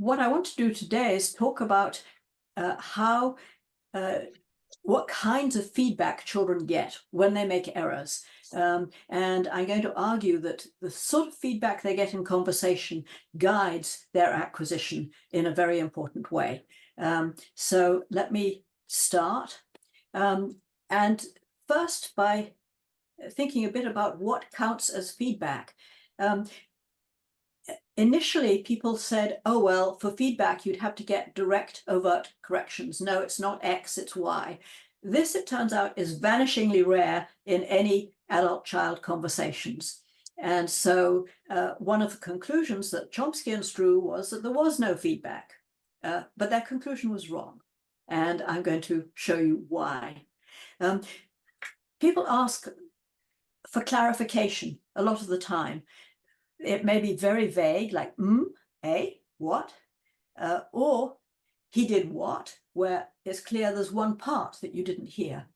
what I want to do today is talk about what kinds of feedback children get when they make errors. And I'm going to argue that the sort of feedback they get in conversation guides their acquisition in a very important way. So let me start. And first, by thinking a bit about what counts as feedback. Initially, people said, oh, well, for feedback, you'd have to get direct, overt corrections. No, it's not X, it's Y. This, it turns out, is vanishingly rare in any adult-child conversations. And so one of the conclusions that Chomskyans drew was that there was no feedback, but that conclusion was wrong. And I'm going to show you why. People ask for clarification a lot of the time. It may be very vague, like, what? Or he did what, where it's clear there's one part that you didn't hear.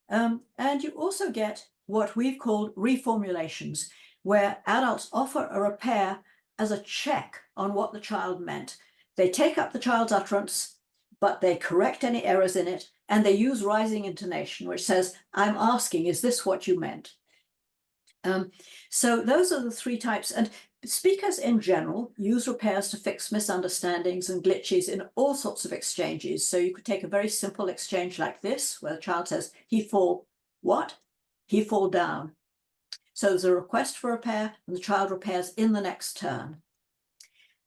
And you also get what we've called reformulations, where adults offer a repair as a check on what the child meant. They take up the child's utterance, but they correct any errors in it, and they use rising intonation, which says, I'm asking, is this what you meant? So those are the three types. And speakers in general use repairs to fix misunderstandings and glitches in all sorts of exchanges. So you could take a very simple exchange like this, where the child says, he fall what? He fall down. So there's a request for repair, and the child repairs in the next turn.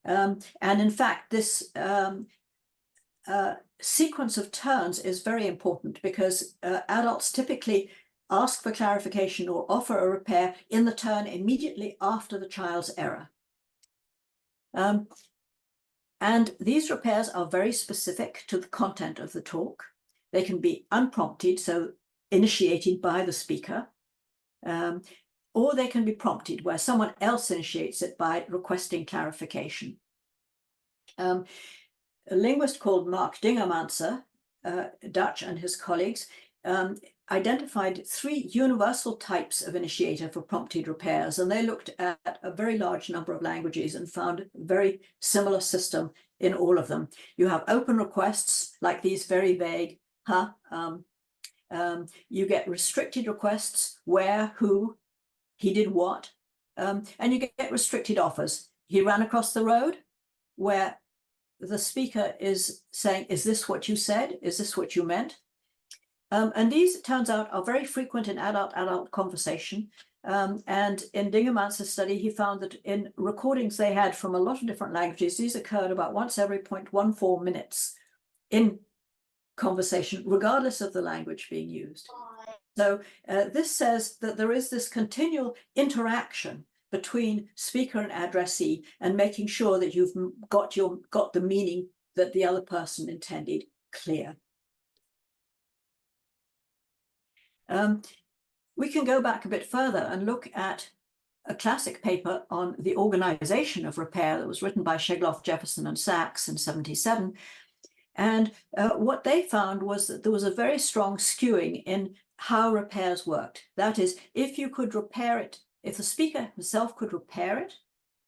And in fact, this sequence of turns is very important because adults typically ask for clarification or offer a repair in the turn immediately after the child's error. And these repairs are very specific to the content of the talk. They can be unprompted, so initiated by the speaker, or they can be prompted, where someone else initiates it by requesting clarification. A linguist called Mark Dingermanser, Dutch, and his colleagues identified three universal types of initiator for prompted repairs, and they looked at a very large number of languages and found a very similar system in all of them. You have open requests, like these very vague, you get restricted requests, where, who, he did what, and you get restricted offers. He ran across the road, where the speaker is saying, is this what you said? Is this what you meant? And these, it turns out, are very frequent in adult-adult conversation. And in Dingermanser's study, he found that in recordings they had from a lot of different languages, these occurred about once every 0.14 minutes in conversation, regardless of the language being used. So this says that there is this continual interaction between speaker and addressee, and making sure that you've got the meaning that the other person intended clear. We can go back a bit further and look at a classic paper on the organization of repair that was written by Shegloff, Jefferson, and Sachs in 1977. And what they found was that there was a very strong skewing in how repairs worked. That is, if you could repair it, if the speaker himself could repair it,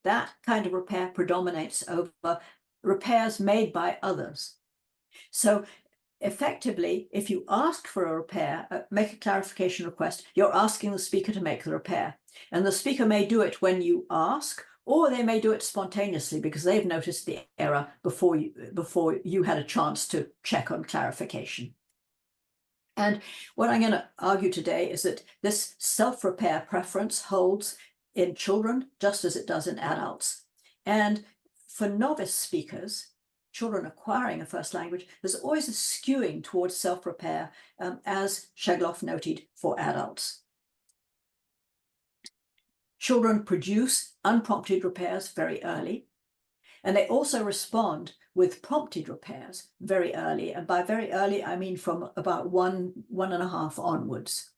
that kind of repair predominates over repairs made by others. So effectively, if you ask for a repair, make a clarification request, you're asking the speaker to make the repair. And the speaker may do it when you ask, or they may do it spontaneously because they've noticed the error before you had a chance to check on clarification. And what I'm going to argue today is that this self-repair preference holds in children just as it does in adults. And for novice speakers, children acquiring a first language, there's always a skewing towards self-repair, as Shegloff noted for adults. Children produce unprompted repairs very early, and they also respond with prompted repairs very early. And by very early, I mean from about one and a half onwards.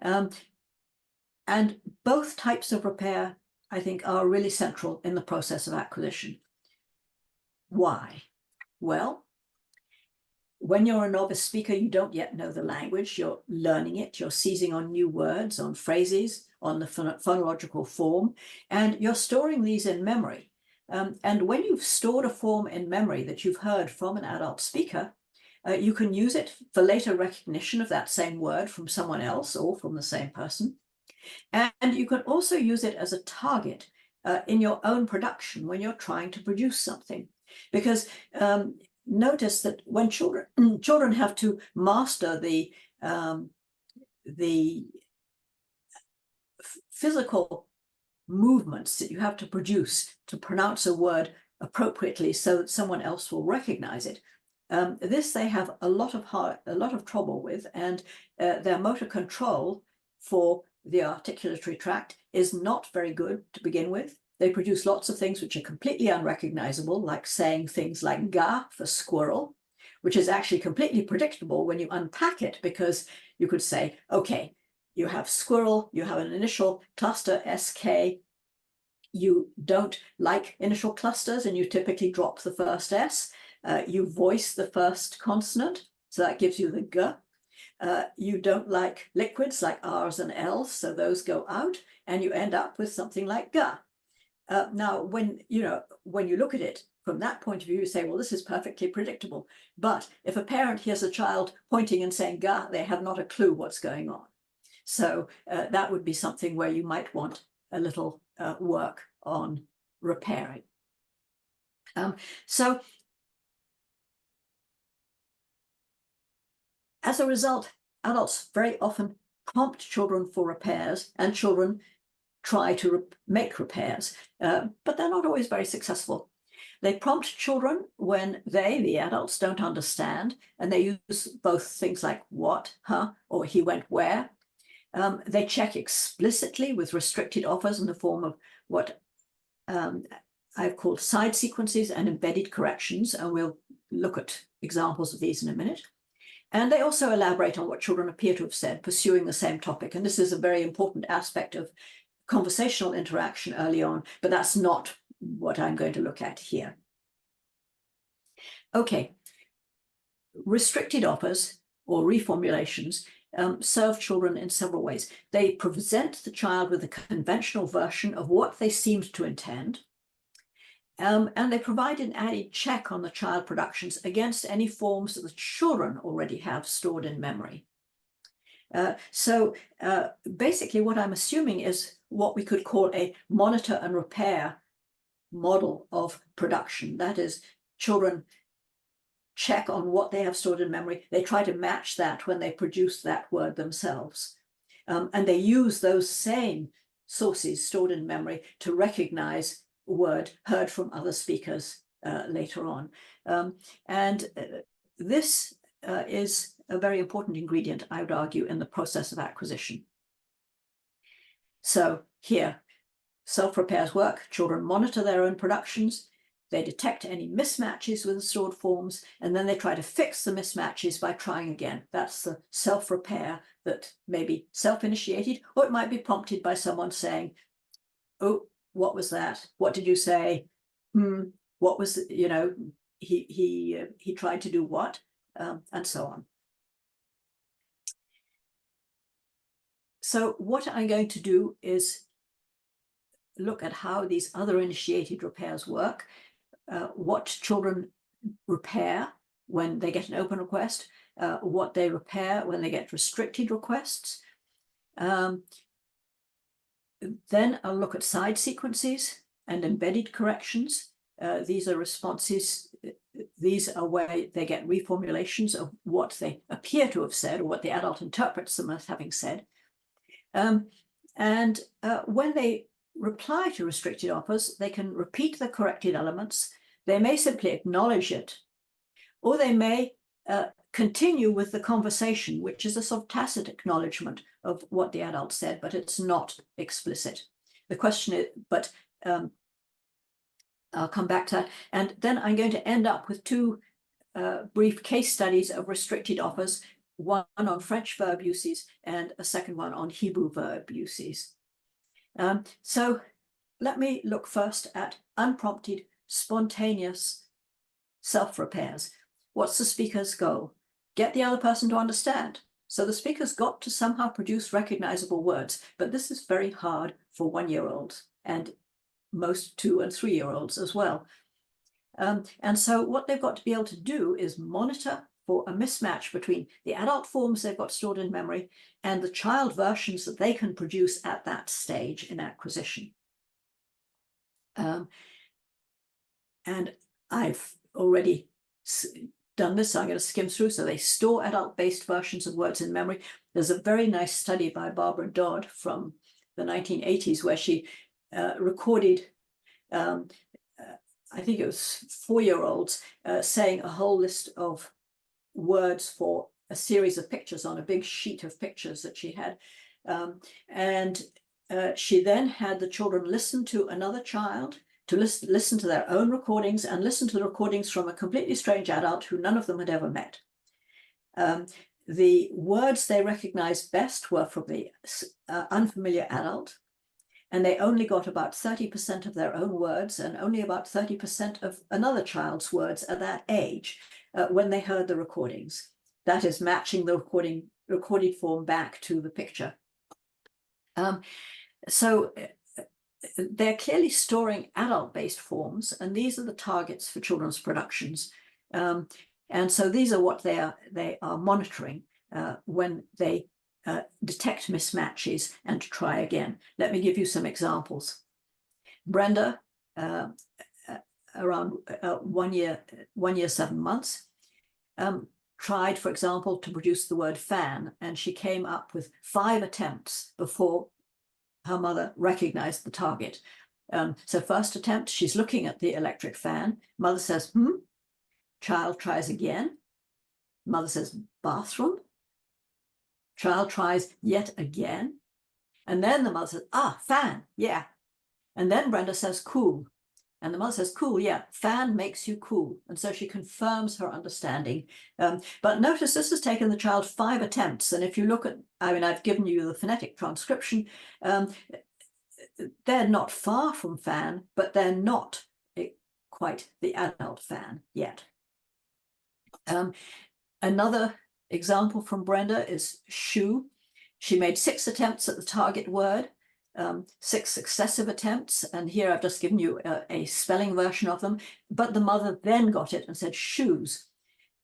And both types of repair, I think, are really central in the process of acquisition. Why? Well, when you're a novice speaker, you don't yet know the language, you're learning it, you're seizing on new words, on phrases, on the phonological form, and you're storing these in memory. And when you've stored a form in memory that you've heard from an adult speaker, you can use it for later recognition of that same word from someone else or from the same person. And you can also use it as a target in your own production when you're trying to produce something. Because notice that when children have to master the physical movements that you have to produce to pronounce a word appropriately so that someone else will recognize it. This they have a lot of trouble with, and their motor control for the articulatory tract is not very good to begin with. They produce lots of things which are completely unrecognizable, like saying things like ga for squirrel, which is actually completely predictable when you unpack it, because you could say, okay, you have squirrel, you have an initial cluster SK, you don't like initial clusters and you typically drop the first S. You voice the first consonant, so that gives you the G. You don't like liquids like R's and L's, so those go out, and you end up with something like G. Now, when you look at it from that point of view, you say, well, this is perfectly predictable. But if a parent hears a child pointing and saying G, they have not a clue what's going on. So that would be something where you might want a little work on repairing. So as a result, adults very often prompt children for repairs, and children try to make repairs, but they're not always very successful. They prompt children when they, the adults, don't understand, and they use both things like what, huh, or he went where. They check explicitly with restricted offers in the form of what I've called side sequences and embedded corrections, and we'll look at examples of these in a minute. And they also elaborate on what children appear to have said, pursuing the same topic. And this is a very important aspect of conversational interaction early on, but that's not what I'm going to look at here. Okay, restricted offers or reformulations serve children in several ways. They present the child with a conventional version of what they seemed to intend, and they provide an added check on the child productions against any forms that the children already have stored in memory. So basically what I'm assuming is what we could call a monitor and repair model of production. That is, children check on what they have stored in memory. They try to match that when they produce that word themselves. And they use those same sources stored in memory to recognize a word heard from other speakers later on. And this is a very important ingredient, I would argue, in the process of acquisition. So here, self-repairs work. Children monitor their own productions. They detect any mismatches with the stored forms, and then they try to fix the mismatches by trying again. That's the self-repair that may be self-initiated, or it might be prompted by someone saying, oh, what was that? What did you say? What was, he tried to do what? And so on. So what I'm going to do is look at how these other initiated repairs work, what children repair when they get an open request, what they repair when they get restricted requests. Then I'll look at side sequences and embedded corrections. These are responses. These are where they get reformulations of what they appear to have said or what the adult interprets them as having said. And when they reply to restricted offers, they can repeat the corrected elements. They may simply acknowledge it, or they may continue with the conversation, which is a sort of tacit acknowledgement of what the adult said, but it's not explicit. The question is, but I'll come back to that. And then I'm going to end up with two brief case studies of restricted offers, one on French verb uses and a second one on Hebrew verb uses. So let me look first at unprompted, spontaneous self-repairs. What's the speaker's goal? Get the other person to understand. So the speaker's got to somehow produce recognizable words, but this is very hard for 1-year-olds. And most 2- and 3-year-olds as well. And so what they've got to be able to do is monitor for a mismatch between the adult forms they've got stored in memory and the child versions that they can produce at that stage in acquisition. And I've already done this, so I'm going to skim through. So they store adult-based versions of words in memory. There's a very nice study by Barbara Dodd from the 1980s where she recorded, I think it was 4-year-olds saying a whole list of words for a series of pictures on a big sheet of pictures that she had. She then had the children listen to another child, to listen to their own recordings and listen to the recordings from a completely strange adult who none of them had ever met. The words they recognized best were from the unfamiliar adult, and they only got about 30% of their own words and only about 30% of another child's words at that age when they heard the recordings. That is matching the recorded form back to the picture. So they're clearly storing adult-based forms, and these are the targets for children's productions. And so these are what they are monitoring when they detect mismatches and try again. Let me give you some examples. Brenda, around 1 year, 7 months, tried, for example, to produce the word fan, and she came up with 5 attempts before her mother recognized the target. So first attempt, she's looking at the electric fan. Mother says, Child tries again. Mother says, bathroom. Child tries yet again. And then the mother says, fan, yeah. And then Brenda says, cool. And the mother says, cool, yeah, fan makes you cool. And so she confirms her understanding. But notice this has taken the child 5 attempts. And if you look at, I've given you the phonetic transcription. They're not far from fan, but they're not quite the adult fan yet. Another example from Brenda is shoe. She made 6 attempts at the target word, 6 successive attempts, and here I've just given you a spelling version of them, but the mother then got it and said shoes.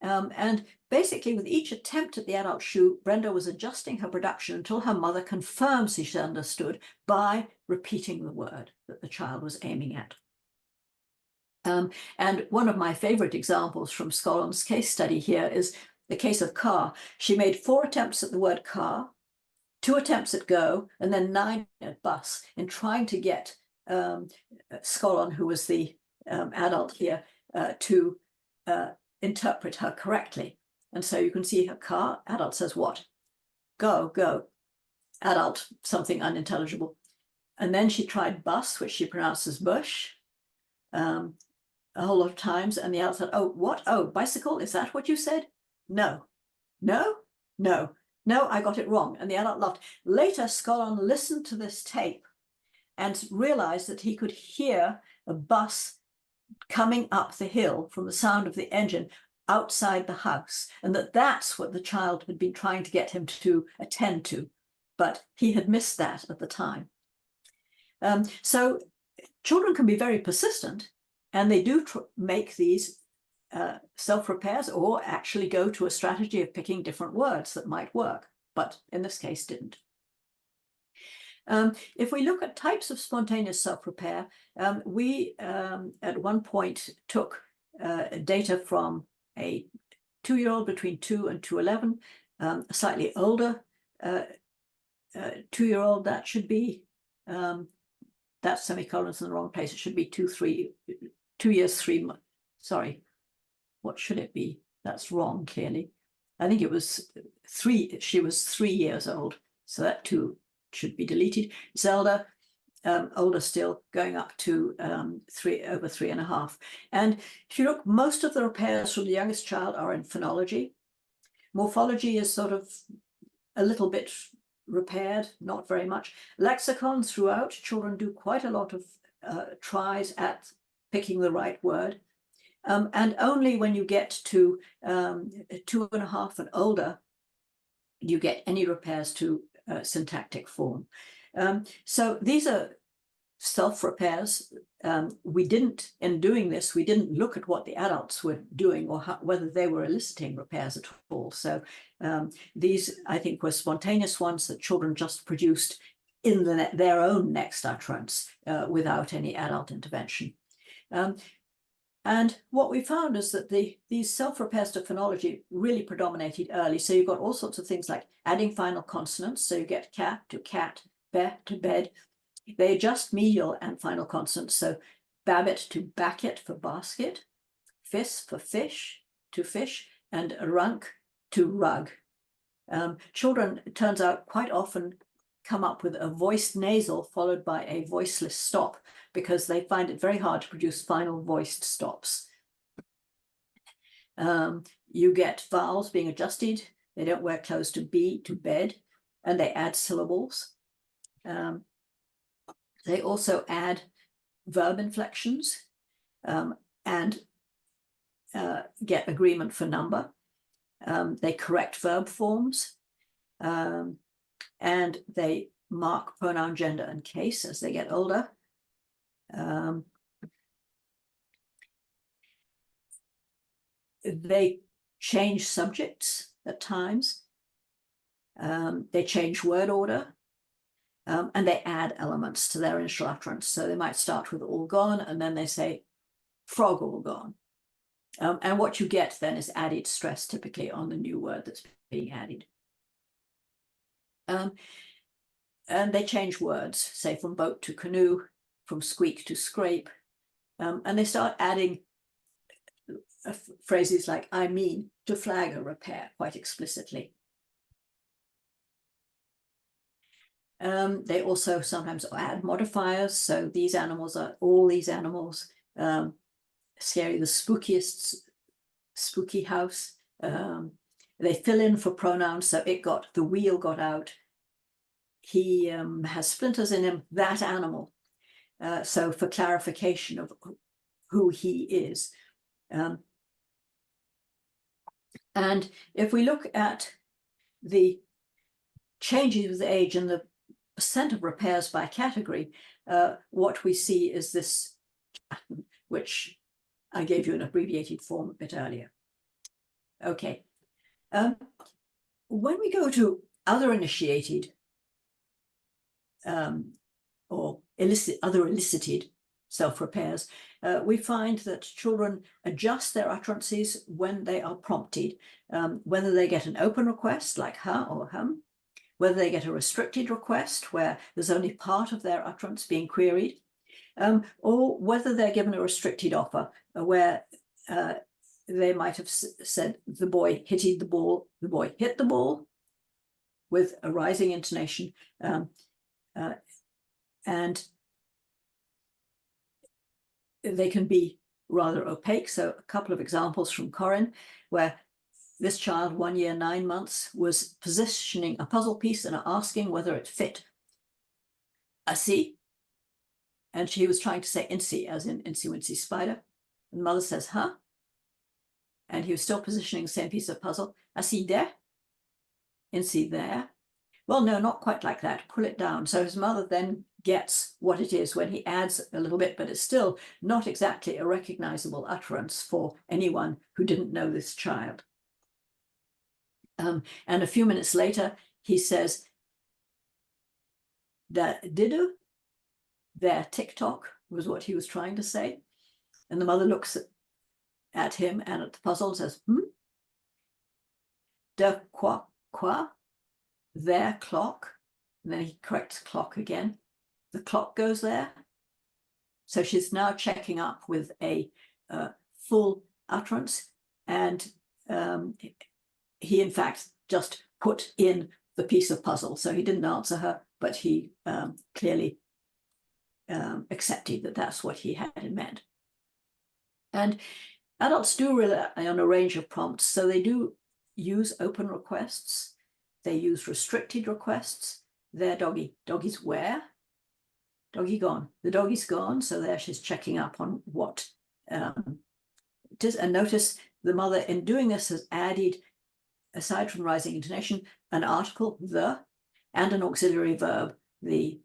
And basically with each attempt at the adult shoe, Brenda was adjusting her production until her mother confirms she understood by repeating the word that the child was aiming at. And one of my favorite examples from Scollon's case study here is the case of car. She made 4 attempts at the word car, 2 attempts at go, and then 9 at bus in trying to get Scollon, who was the adult here, to interpret her correctly. And so you can see her car, adult says what? Go, go. Adult, something unintelligible. And then she tried bus, which she pronounces bush, a whole lot of times. And the adult said, oh, what? Oh, bicycle, is that what you said? No, no, no, no, I got it wrong. And the adult laughed. Later, Scollon listened to this tape and realized that he could hear a bus coming up the hill from the sound of the engine outside the house, and that's what the child had been trying to get him to attend to, but he had missed that at the time. So children can be very persistent, and they do make these self-repairs or actually go to a strategy of picking different words that might work, but in this case didn't. If we look at types of spontaneous self-repair, we at one point took data from a 2-year-old between 2 and 211, a slightly older 2-year-old, that should be, that semicolon's in the wrong place. It should be 2 years, 3 months. Sorry, what should it be? That's wrong, clearly. I think it was 3, she was 3 years old. So that 2 should be deleted. Zelda, older still, going up to over 3.5. And if you look, most of the repairs from the youngest child are in phonology. Morphology is sort of a little bit repaired, not very much. Lexicon throughout, children do quite a lot of tries at picking the right word. And only when you get to 2.5 and older, you get any repairs to syntactic form. So these are self-repairs, in doing this, we didn't look at what the adults were doing or whether they were eliciting repairs at all. So these, I think, were spontaneous ones that children just produced in their own next utterance without any adult intervention. And what we found is that these self-repairs to phonology really predominated early. So you've got all sorts of things like adding final consonants. So you get cat to cat, be to bed. They adjust medial and final consonants. So babbit to backet for basket, fis for fish to fish, and runk to rug. Children, it turns out, quite often come up with a voiced nasal followed by a voiceless stop because they find it very hard to produce final voiced stops. You get vowels being adjusted. They don't wear clothes to be, to bed, and they add syllables. They also add verb inflections and get agreement for number. They correct verb forms. And they mark pronoun, gender, and case as they get older. They change subjects at times. They change word order. And they add elements to their initial utterance. So they might start with all gone, and then they say frog all gone. And what you get then is added stress, typically on the new word that's being added. And they change words, say from boat to canoe, from squeak to scrape. And they start adding phrases like I mean to flag a repair quite explicitly. They also sometimes add modifiers. So these animals are all these animals. Scary, the spookiest spooky house. They fill in for pronouns. So the wheel got out. He has splinters in him, that animal. So for clarification of who he is. And if we look at the changes with age and the percent of repairs by category, what we see is this, which I gave you an abbreviated form a bit earlier. Okay. When we go to other initiated or other elicited self-repairs, we find that children adjust their utterances when they are prompted, whether they get an open request like ha or hum, whether they get a restricted request where there's only part of their utterance being queried, or whether they're given a restricted offer where they might have said the boy hitted the ball, the boy hit the ball with a rising intonation, and they can be rather opaque. So a couple of examples from Corinne, where this child, 1 year, 9 months, was positioning a puzzle piece and asking whether it fit. Assi, and she was trying to say incy, as in incy wincy spider. And mother says, huh? And he was still positioning the same piece of puzzle. Assi there? Incy there? Well, no, not quite like that. Pull it down. So his mother then gets what it is when he adds a little bit, but it's still not exactly a recognizable utterance for anyone who didn't know this child. And a few minutes later, he says, that didu, their TikTok was what he was trying to say. And the mother looks at him and at the puzzle and says, de quoi, their clock. And then he corrects clock again. The clock goes there. So she's now checking up with a full utterance. And he, in fact, just put in the piece of puzzle. So he didn't answer her, but he clearly accepted that that's what he had in mind. And adults do rely on a range of prompts. So they do use open requests. They use restricted requests. Their doggy's where? Doggy gone. The doggy's gone. So there she's checking up on what it is. And notice the mother in doing this has added, aside from rising intonation, an article, the, and an auxiliary verb, the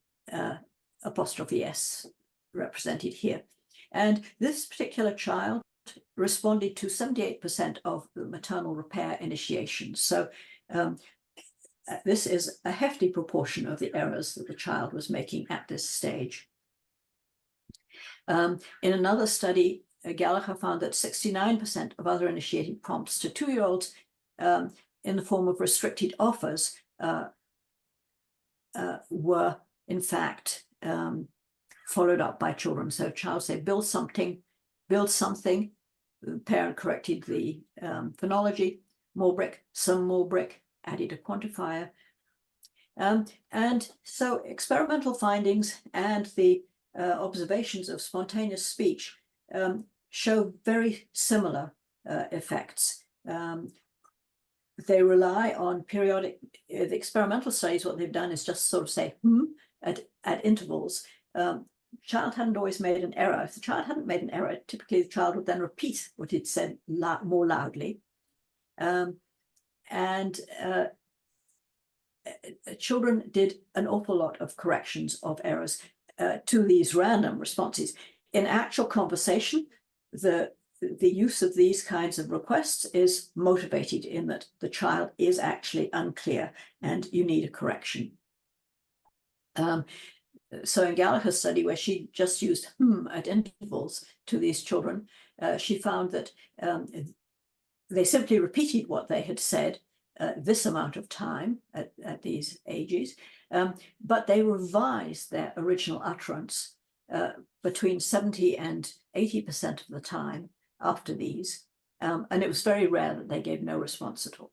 apostrophe S represented here. And this particular child responded to 78% of the maternal repair initiations. So this is a hefty proportion of the errors that the child was making at this stage. In another study, Gallagher found that 69% of other initiating prompts to 2-year-olds in the form of restricted offers were in fact followed up by children. So child say, build something, the parent corrected the phonology, more brick, some more brick, added a quantifier. And so experimental findings and the observations of spontaneous speech show very similar effects. They rely on periodic, the experimental studies, what they've done is just sort of say, at intervals. Child hadn't always made an error. If the child hadn't made an error, typically the child would then repeat what he'd said more loudly. Children did an awful lot of corrections of errors to these random responses. In actual conversation, the use of these kinds of requests is motivated in that the child is actually unclear and you need a correction. So in Gallagher's study, where she just used at intervals to these children, she found that they simply repeated what they had said this amount of time at these ages, but they revised their original utterance between 70 and 80% of the time after these, and it was very rare that they gave no response at all.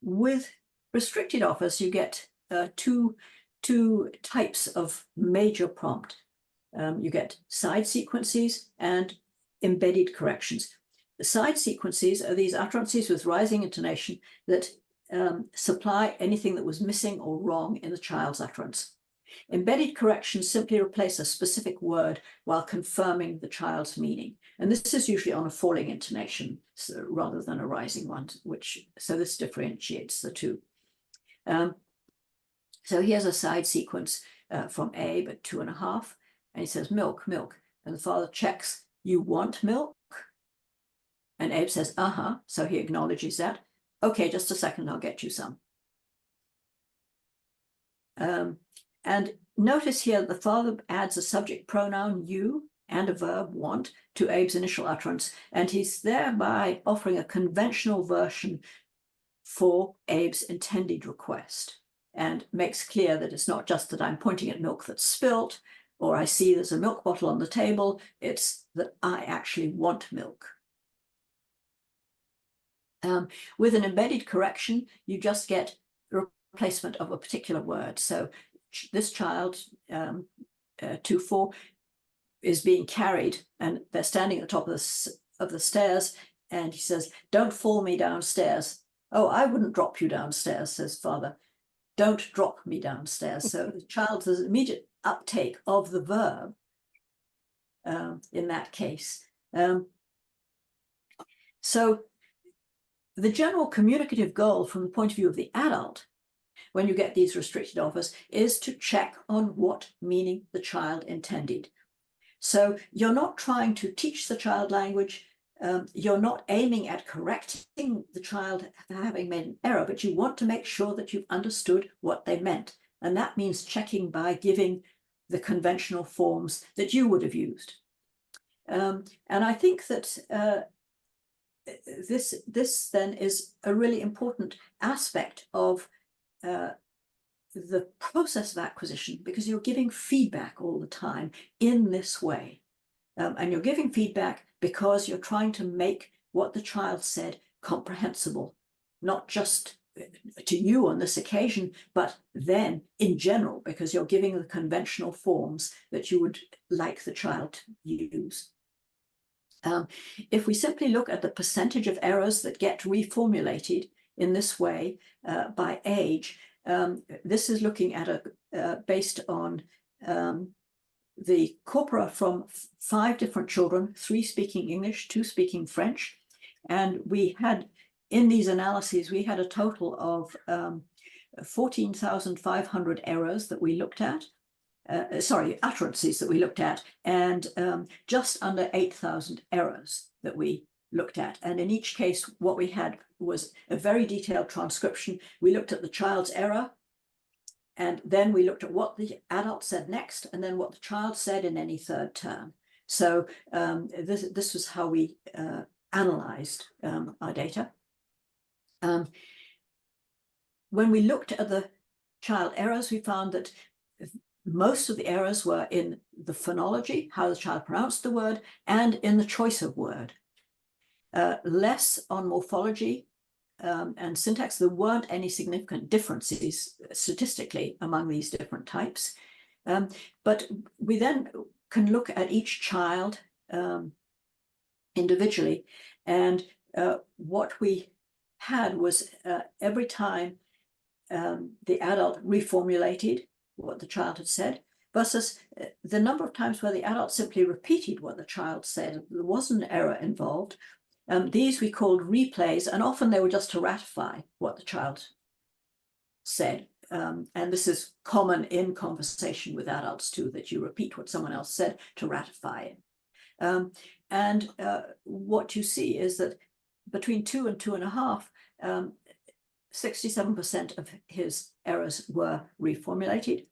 With restricted offers, you get two types of major prompt. You get side sequences and embedded corrections. The side sequences are these utterances with rising intonation that supply anything that was missing or wrong in the child's utterance. Embedded corrections simply replace a specific word while confirming the child's meaning. And this is usually on a falling intonation rather than a rising one, so this differentiates the two. So here's a side sequence from Abe at 2.5, and he says, milk, milk. And the father checks, you want milk? And Abe says, so he acknowledges that. Okay, just a second, I'll get you some. And notice here, the father adds a subject pronoun, you, and a verb, want, to Abe's initial utterance, and he's thereby offering a conventional version for Abe's intended request, and makes clear that it's not just that I'm pointing at milk that's spilt, or I see there's a milk bottle on the table, it's that I actually want milk. With an embedded correction, you just get replacement of a particular word. So this child, 2-4, is being carried, and they're standing at the top of the stairs, and he says, don't fall me downstairs. Oh, I wouldn't drop you downstairs, says father. Don't drop me downstairs. So the child has immediate uptake of the verb in that case. So the general communicative goal from the point of view of the adult, when you get these restricted offers, is to check on what meaning the child intended. So you're not trying to teach the child language, you're not aiming at correcting the child for having made an error, but you want to make sure that you've understood what they meant. And that means checking by giving the conventional forms that you would have used. And I think that this then is a really important aspect of the process of acquisition, because you're giving feedback all the time in this way. And you're giving feedback because you're trying to make what the child said comprehensible, not just to you on this occasion, but then in general, because you're giving the conventional forms that you would like the child to use. If we simply look at the percentage of errors that get reformulated in this way by age, this is looking at based on the corpora from 5 different children, 3 speaking English, 2 speaking French. And we had in these analyses, we had a total of 14,500 errors that we looked at. Utterances that we looked at, and just under 8,000 errors that we looked at. And in each case, what we had was a very detailed transcription. We looked at the child's error, and then we looked at what the adult said next, and then what the child said in any third term. So this was how we analyzed our data. When we looked at the child errors, we found that most of the errors were in the phonology, how the child pronounced the word, and in the choice of word. Less on morphology and syntax. There weren't any significant differences statistically among these different types. But we then can look at each child individually. And what we had was every time the adult reformulated what the child had said, versus the number of times where the adult simply repeated what the child said. There wasn't an error involved. These we called replays, and often they were just to ratify what the child said. And this is common in conversation with adults too, that you repeat what someone else said to ratify it. And what you see is that between 2 and 2.5, 67% of his errors were reformulated.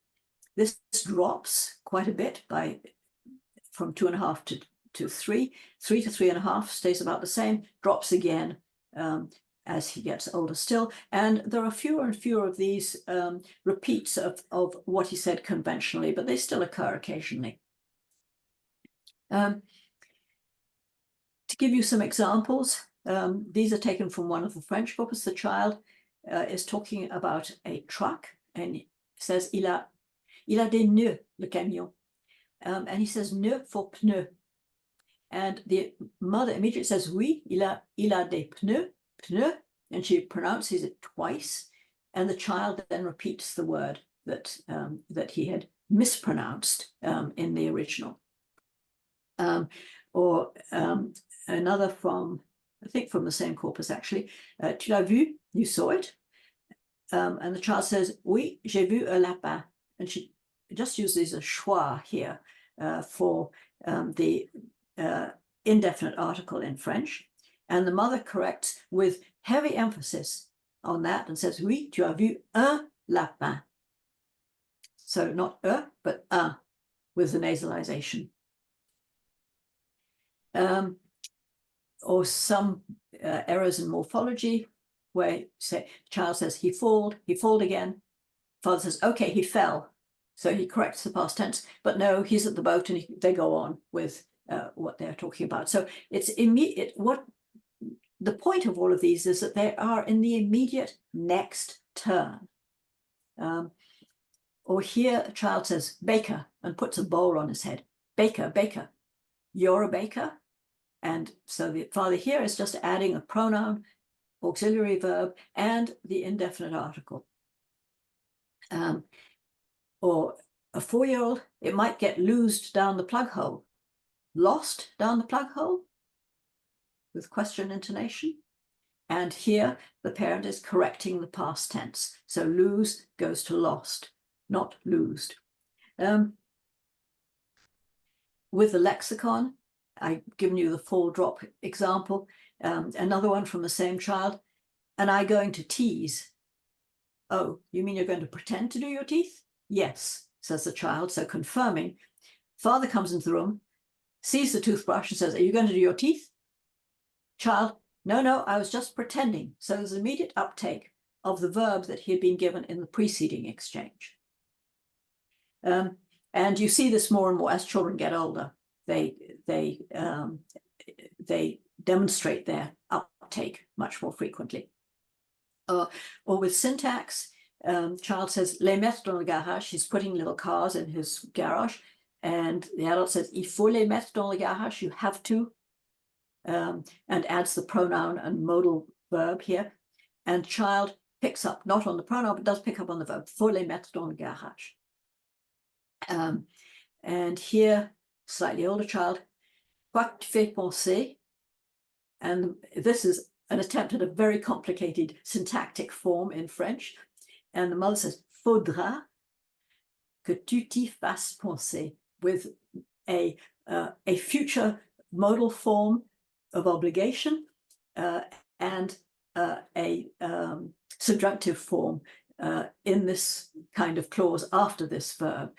This drops quite a bit from 2.5 to 3. 3 to 3.5 stays about the same, drops again as he gets older still. And there are fewer and fewer of these repeats of what he said conventionally, but they still occur occasionally. To give you some examples, these are taken from one of the French books. The child is talking about a truck, and he says, il a des nœuds, le camion. And he says, nœud for pneu. And the mother immediately says, oui, il a des pneus, pneu, and she pronounces it twice. And the child then repeats the word that he had mispronounced in the original. Another from, I think from the same corpus actually, tu l'as vu, you saw it. And the child says, oui, j'ai vu un lapin. And she just uses a schwa here for the indefinite article in French. And the mother corrects with heavy emphasis on that and says, oui, tu as vu un lapin. So not but un, with the nasalization. Or some errors in morphology, where the child says he falled again. Father says, okay, he fell. So he corrects the past tense, but no, he's at the boat, and they go on with what they're talking about. So it's immediate. What the point of all of these is that they are in the immediate next turn. Or here a child says baker and puts a bowl on his head. Baker, baker, you're a baker. And so the father here is just adding a pronoun, auxiliary verb, and the indefinite article. Or a 4-year-old, it might get loosed down the plug hole. Lost down the plug hole with question intonation. And here the parent is correcting the past tense. So lose goes to lost, not loosed. With the lexicon, I've given you the full drop example. Another one from the same child. And I going to tease. Oh, you mean you're going to pretend to do your teeth? Yes, says the child. So confirming. Father comes into the room, sees the toothbrush and says, are you going to do your teeth? Child, no, I was just pretending. So there's immediate uptake of the verb that he had been given in the preceding exchange. And you see this more and more as children get older. They demonstrate their uptake much more frequently. Or with syntax, child says, les mettre dans le garage. He's putting little cars in his garage. And the adult says, il faut les mettre dans le garage. You have to. And adds the pronoun and modal verb here. And child picks up, not on the pronoun, but does pick up on the verb. Faut les mettre dans le garage. And here, slightly older child, quoi que tu fais penser? And this is an attempt at a very complicated syntactic form in French. And the mother says, faudra que tu t'y fasses penser, with a future modal form of obligation and a subjunctive form in this kind of clause after this verb.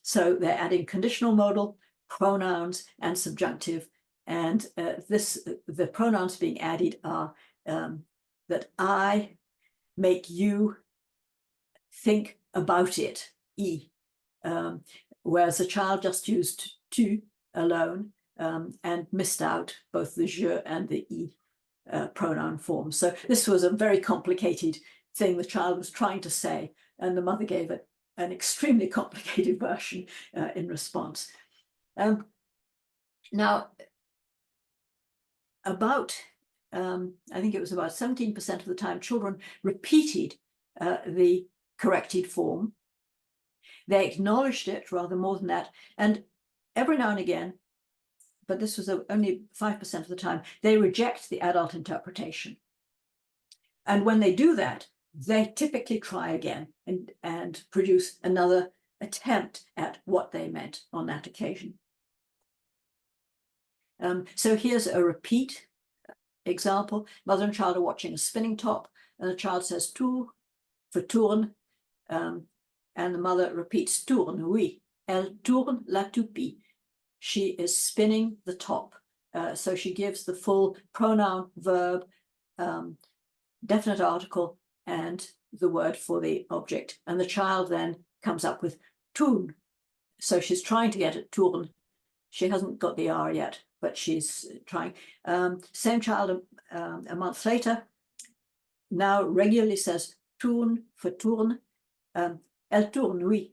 So they're adding conditional modal, pronouns, and subjunctive. And the pronouns being added are that I make you think about it, whereas the child just used tu alone and missed out both the je and the pronoun form. So this was a very complicated thing the child was trying to say, and the mother gave it an extremely complicated version in response. Now, about, I think it was about 17% of the time, children repeated the corrected form. They acknowledged it rather more than that. And every now and again, but this was only 5% of the time, they reject the adult interpretation. And when they do that, they typically try again and produce another attempt at what they meant on that occasion. So here's a repeat example. Mother and child are watching a spinning top, and the child says tour for tourne, and the mother repeats tourne, oui, elle tourne la toupie. She is spinning the top. So she gives the full pronoun, verb, definite article, and the word for the object. And the child then comes up with tourne. So she's trying to get at tourne. She hasn't got the R yet, but she's trying. Same child a month later now regularly says tourne for tourne. Elle tourne, oui.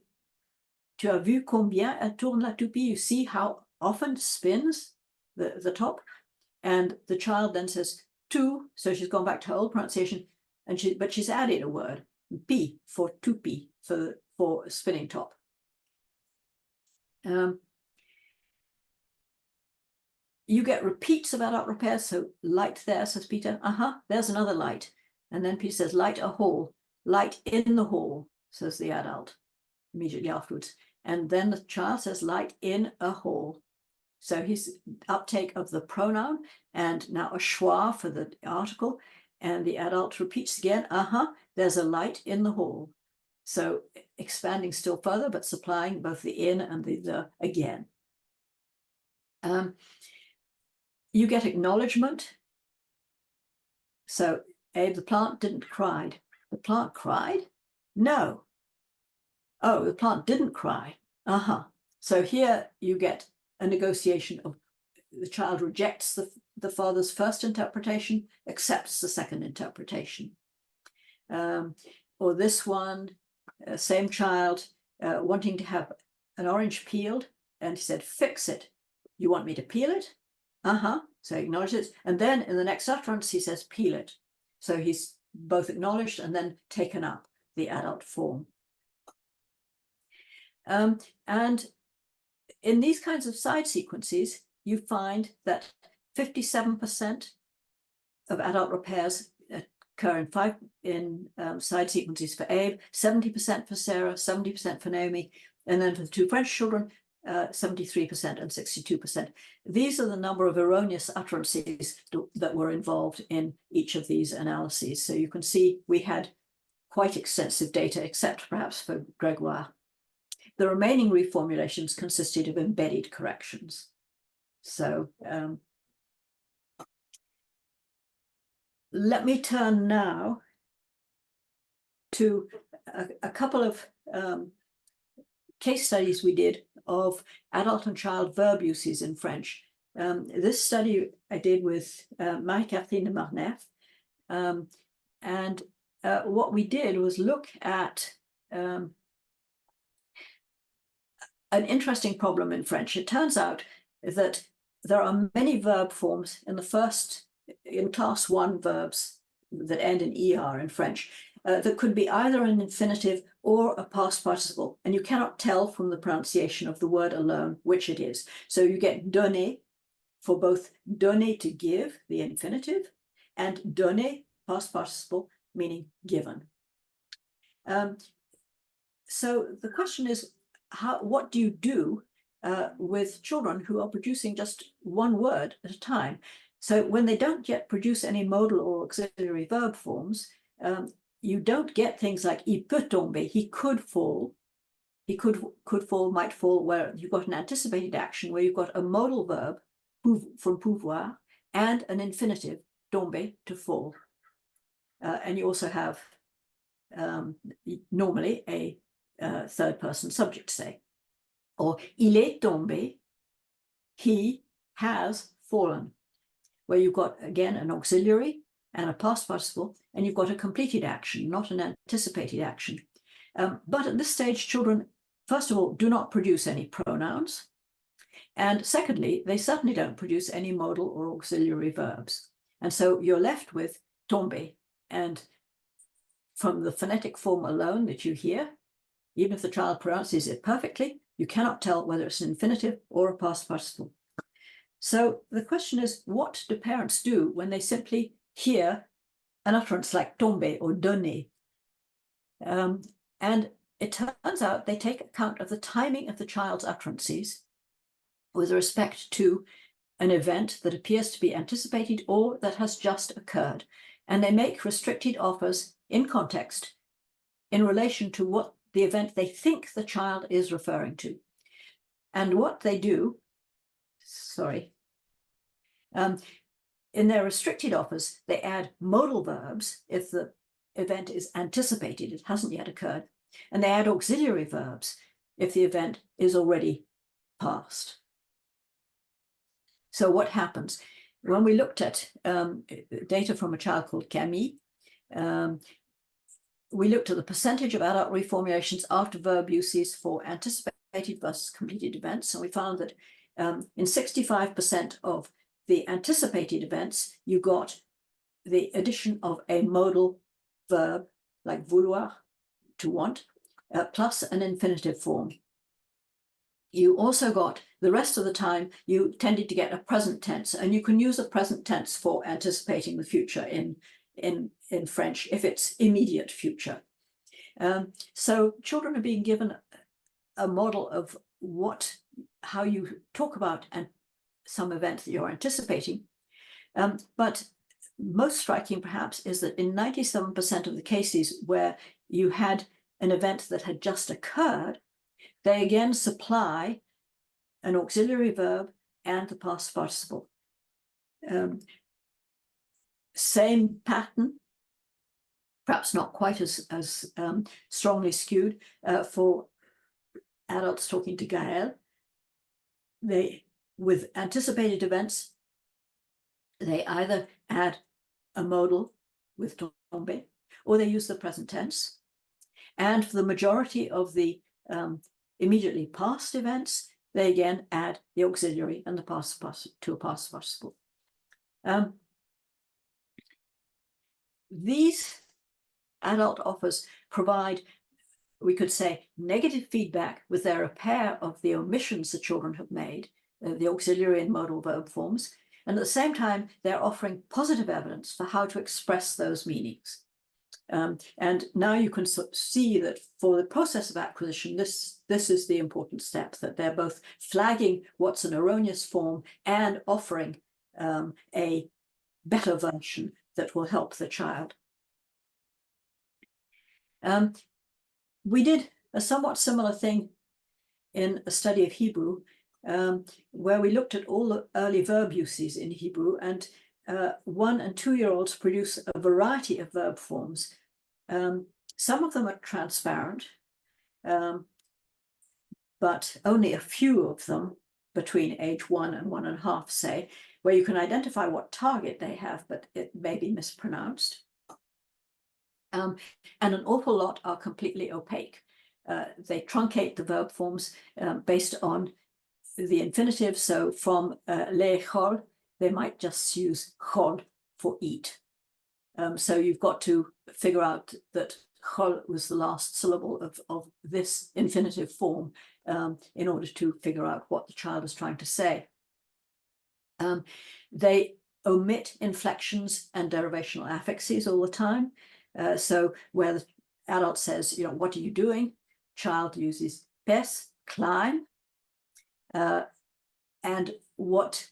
Tu as vu combien elle tourne la toupie? You see how often spins the top. And the child then says tu, so she's gone back to her old pronunciation, but she's added a word, pi, for toupie, for spinning top. You get repeats of adult repairs. So light there, says Peter. There's another light. And then Peter says, light a hall. Light in the hall, says the adult immediately afterwards. And then the child says, light in a hall. So his uptake of the pronoun and now a schwa for the article. And the adult repeats again, there's a light in the hall. So expanding still further, but supplying both the in and the again. You get acknowledgement. So, Abe, the plant didn't cry. The plant cried? No. Oh, the plant didn't cry. So here you get a negotiation of the child rejects the father's first interpretation, accepts the second interpretation. Or this one, same child wanting to have an orange peeled, and he said, fix it. You want me to peel it? So he acknowledges it. And then in the next utterance, he says, peel it. So he's both acknowledged and then taken up the adult form. And in these kinds of side sequences, you find that 57% of adult repairs occur in side sequences for Abe, 70% for Sarah, 70% for Naomi, and then for the two French children, 73% and 62%. These are the number of erroneous utterances that were involved in each of these analyses. So you can see we had quite extensive data, except perhaps for Gregoire. The remaining reformulations consisted of embedded corrections. So let me turn now to a couple of case studies we did of adult and child verb uses in French. This study I did with Marie-Catherine de Marneffe. And what we did was look at an interesting problem in French. It turns out that there are many verb forms in class 1 verbs that end in ER in French that could be either an infinitive or a past participle, and you cannot tell from the pronunciation of the word alone which it is. So you get donner for both donner, to give, the infinitive, and donner, past participle, meaning given. So the question is, what do you do with children who are producing just one word at a time? So when they don't yet produce any modal or auxiliary verb forms, you don't get things like il peut tomber, he could fall. He could fall, might fall, where you've got an anticipated action where you've got a modal verb from pouvoir and an infinitive, tomber, to fall. And you also have normally a third person subject, say. Or il est tombé, he has fallen, where you've got, again, an auxiliary and a past participle, and you've got a completed action, not an anticipated action. But at this stage, children, first of all, do not produce any pronouns. And secondly, they certainly don't produce any modal or auxiliary verbs. And so you're left with tomber. And from the phonetic form alone that you hear, even if the child pronounces it perfectly, you cannot tell whether it's an infinitive or a past participle. So the question is, what do parents do when they simply hear an utterance like tomber or donner? And it turns out they take account of the timing of the child's utterances with respect to an event that appears to be anticipated or that has just occurred. And they make restricted offers in context in relation to what the event they think the child is referring to. And what they do, in their restricted offers, they add modal verbs if the event is anticipated, it hasn't yet occurred, and they add auxiliary verbs if the event is already past. So what happens? When we looked at data from a child called Camille, we looked at the percentage of adult reformulations after verb uses for anticipated versus completed events, and we found that in 65% of the anticipated events, you got the addition of a modal verb, like vouloir, to want, plus an infinitive form. You also got, the rest of the time, you tended to get a present tense, and you can use a present tense for anticipating the future in French if it's immediate future. So children are being given a model of how you talk about some event that you're anticipating. But most striking, perhaps, is that in 97% of the cases where you had an event that had just occurred, they again supply an auxiliary verb and the past participle. Same pattern, perhaps not quite as strongly skewed for adults talking to Gaël. With anticipated events, they either add a modal with tomber, or they use the present tense. And for the majority of the immediately past events, they again add the auxiliary and the past to a past participle. These adult offers provide, we could say, negative feedback with their repair of the omissions the children have made, the auxiliary and modal verb forms, and at the same time, they're offering positive evidence for how to express those meanings. And now you can see that for the process of acquisition, this is the important step, that they're both flagging what's an erroneous form and offering a better version that will help the child. We did a somewhat similar thing in a study of Hebrew, where we looked at all the early verb uses in Hebrew, and 1- and 2-year-olds produce a variety of verb forms. Some of them are transparent, but only a few of them between age 1 and 1.5, say, where you can identify what target they have, but it may be mispronounced. And an awful lot are completely opaque. They truncate the verb forms based on the infinitive. So from le'echol, they might just use chol for eat. So you've got to figure out that chol was the last syllable of this infinitive form in order to figure out what the child is trying to say. They omit inflections and derivational affixes all the time. So where the adult says, what are you doing? Child uses pes, climb. And what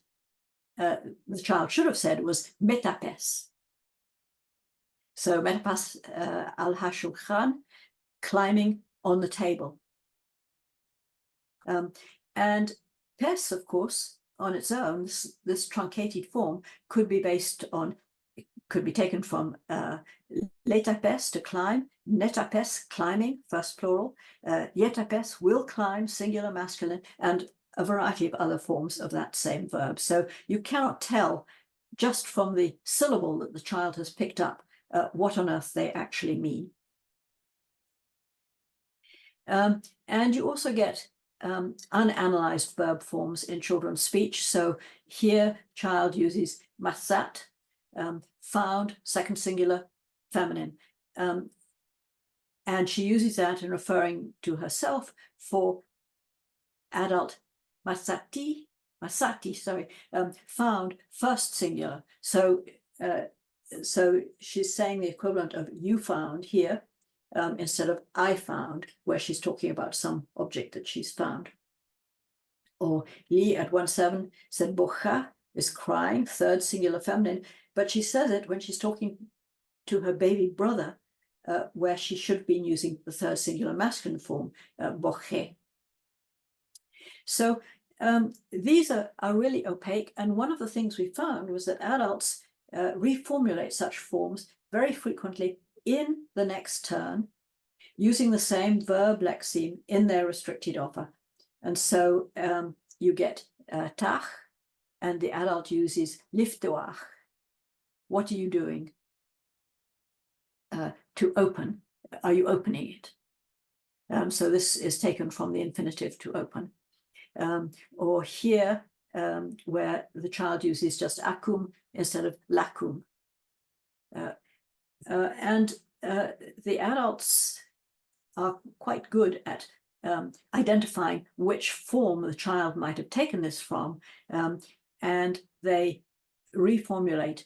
the child should have said was metapes. So metapas al hashulchan, climbing on the table. And pes, of course, on its own, this truncated form could be taken from letapes, to climb, netapes, climbing, first plural, yetapes, will climb, singular masculine, and a variety of other forms of that same verb. So you cannot tell just from the syllable that the child has picked up what on earth they actually mean. And you also get unanalyzed verb forms in children's speech. So here, child uses masat, found, second singular, feminine. And she uses that in referring to herself for adult masati, found, first singular. So she's saying the equivalent of you found here, instead of I found, where she's talking about some object that she's found. Or Li at 1.7 said bocha is crying, third singular feminine, but she says it when she's talking to her baby brother, where she should have been using the third singular masculine form, boche. So these are really opaque, and one of the things we found was that adults reformulate such forms very frequently in the next turn, using the same verb lexeme in their restricted offer. And so you get tach, and the adult uses liftoach. What are you doing? To open. Are you opening it? So this is taken from the infinitive to open. Or here, where the child uses just acum instead of lacum. And the adults are quite good at identifying which form the child might have taken this from, and they reformulate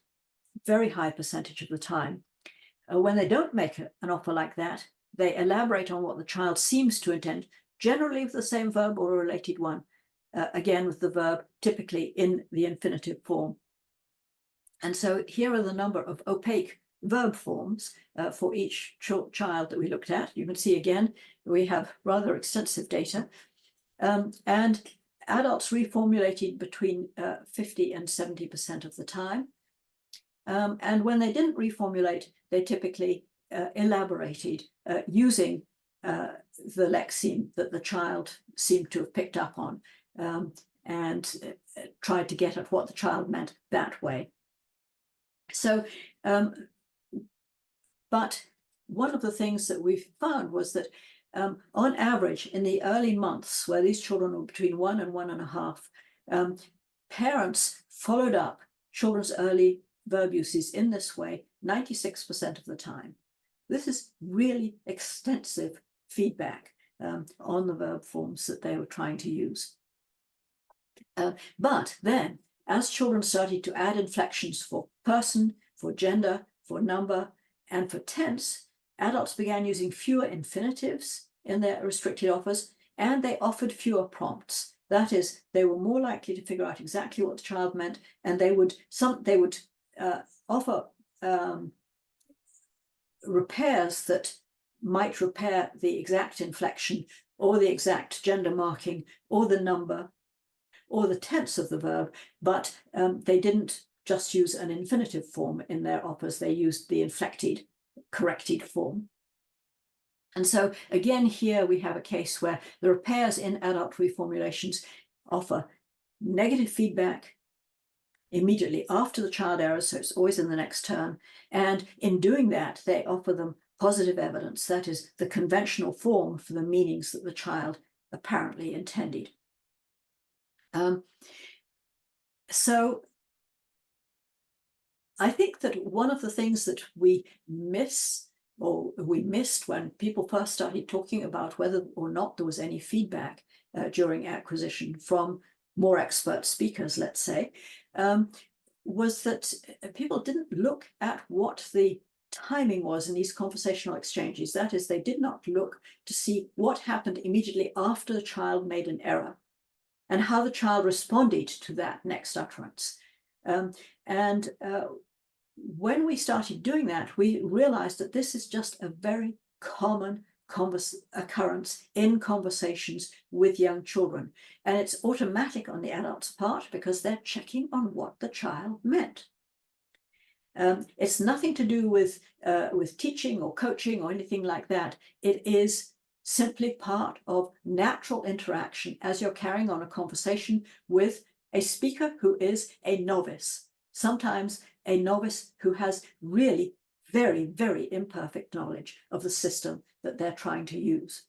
very high percentage of the time. When they don't make an offer like that, they elaborate on what the child seems to intend, generally with the same verb or a related one, again with the verb typically in the infinitive form. And so here are the number of opaque verb forms for each child that we looked at. You can see again, we have rather extensive data. And adults reformulated between 50 and 70% of the time. And when they didn't reformulate, they typically elaborated using the lexeme that the child seemed to have picked up on, and tried to get at what the child meant that way. So, but one of the things that we found was that on average, in the early months where these children were between 1 and 1.5, parents followed up children's early verb uses in this way 96% of the time. This is really extensive feedback on the verb forms that they were trying to use. But then, as children started to add inflections for person, for gender, for number, and for tense, adults began using fewer infinitives in their restricted offers, and they offered fewer prompts. That is, they were more likely to figure out exactly what the child meant, and they would offer repairs that might repair the exact inflection or the exact gender marking or the number or the tense of the verb, but they didn't just use an infinitive form in their offers, they used the inflected, corrected form. And so again, here we have a case where the repairs in adult reformulations offer negative feedback immediately after the child errors, so it's always in the next turn. And in doing that, they offer them positive evidence, that is, the conventional form for the meanings that the child apparently intended. So I think that one of the things that we missed when people first started talking about whether or not there was any feedback during acquisition from more expert speakers, let's say, was that people didn't look at what the timing was in these conversational exchanges. That is, they did not look to see what happened immediately after the child made an error and how the child responded to that next utterance. When we started doing that, we realized that this is just a very common occurrence in conversations with young children. And it's automatic on the adult's part because they're checking on what the child meant. It's nothing to do with teaching or coaching or anything like that. It is simply part of natural interaction as you're carrying on a conversation with a speaker who is a novice, sometimes a novice who has really very, very imperfect knowledge of the system that they're trying to use.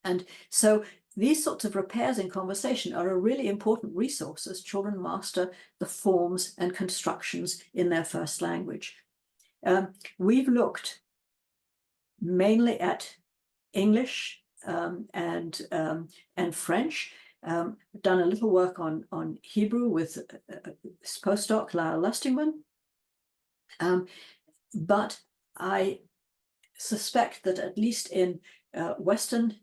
And so these sorts of repairs in conversation are a really important resource as children master the forms and constructions in their first language. We've looked mainly at English and French. Done a little work on Hebrew with this postdoc, Lyle Lustingman. But I suspect that at least in Western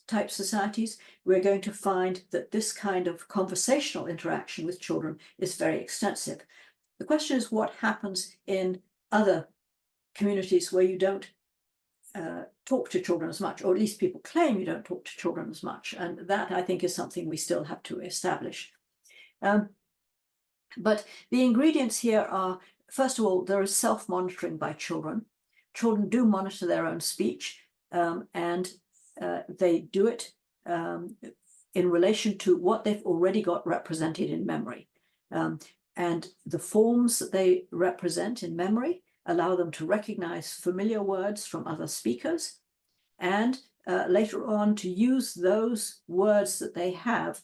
type societies, we're going to find that this kind of conversational interaction with children is very extensive. The question is what happens in other communities where you don't talk to children as much, or at least people claim you don't talk to children as much. And that, I think, is something we still have to establish. But the ingredients here are, first of all, there is self-monitoring by children. Children do monitor their own speech, and they do it in relation to what they've already got represented in memory. And the forms that they represent in memory allow them to recognize familiar words from other speakers, and later on to use those words that they have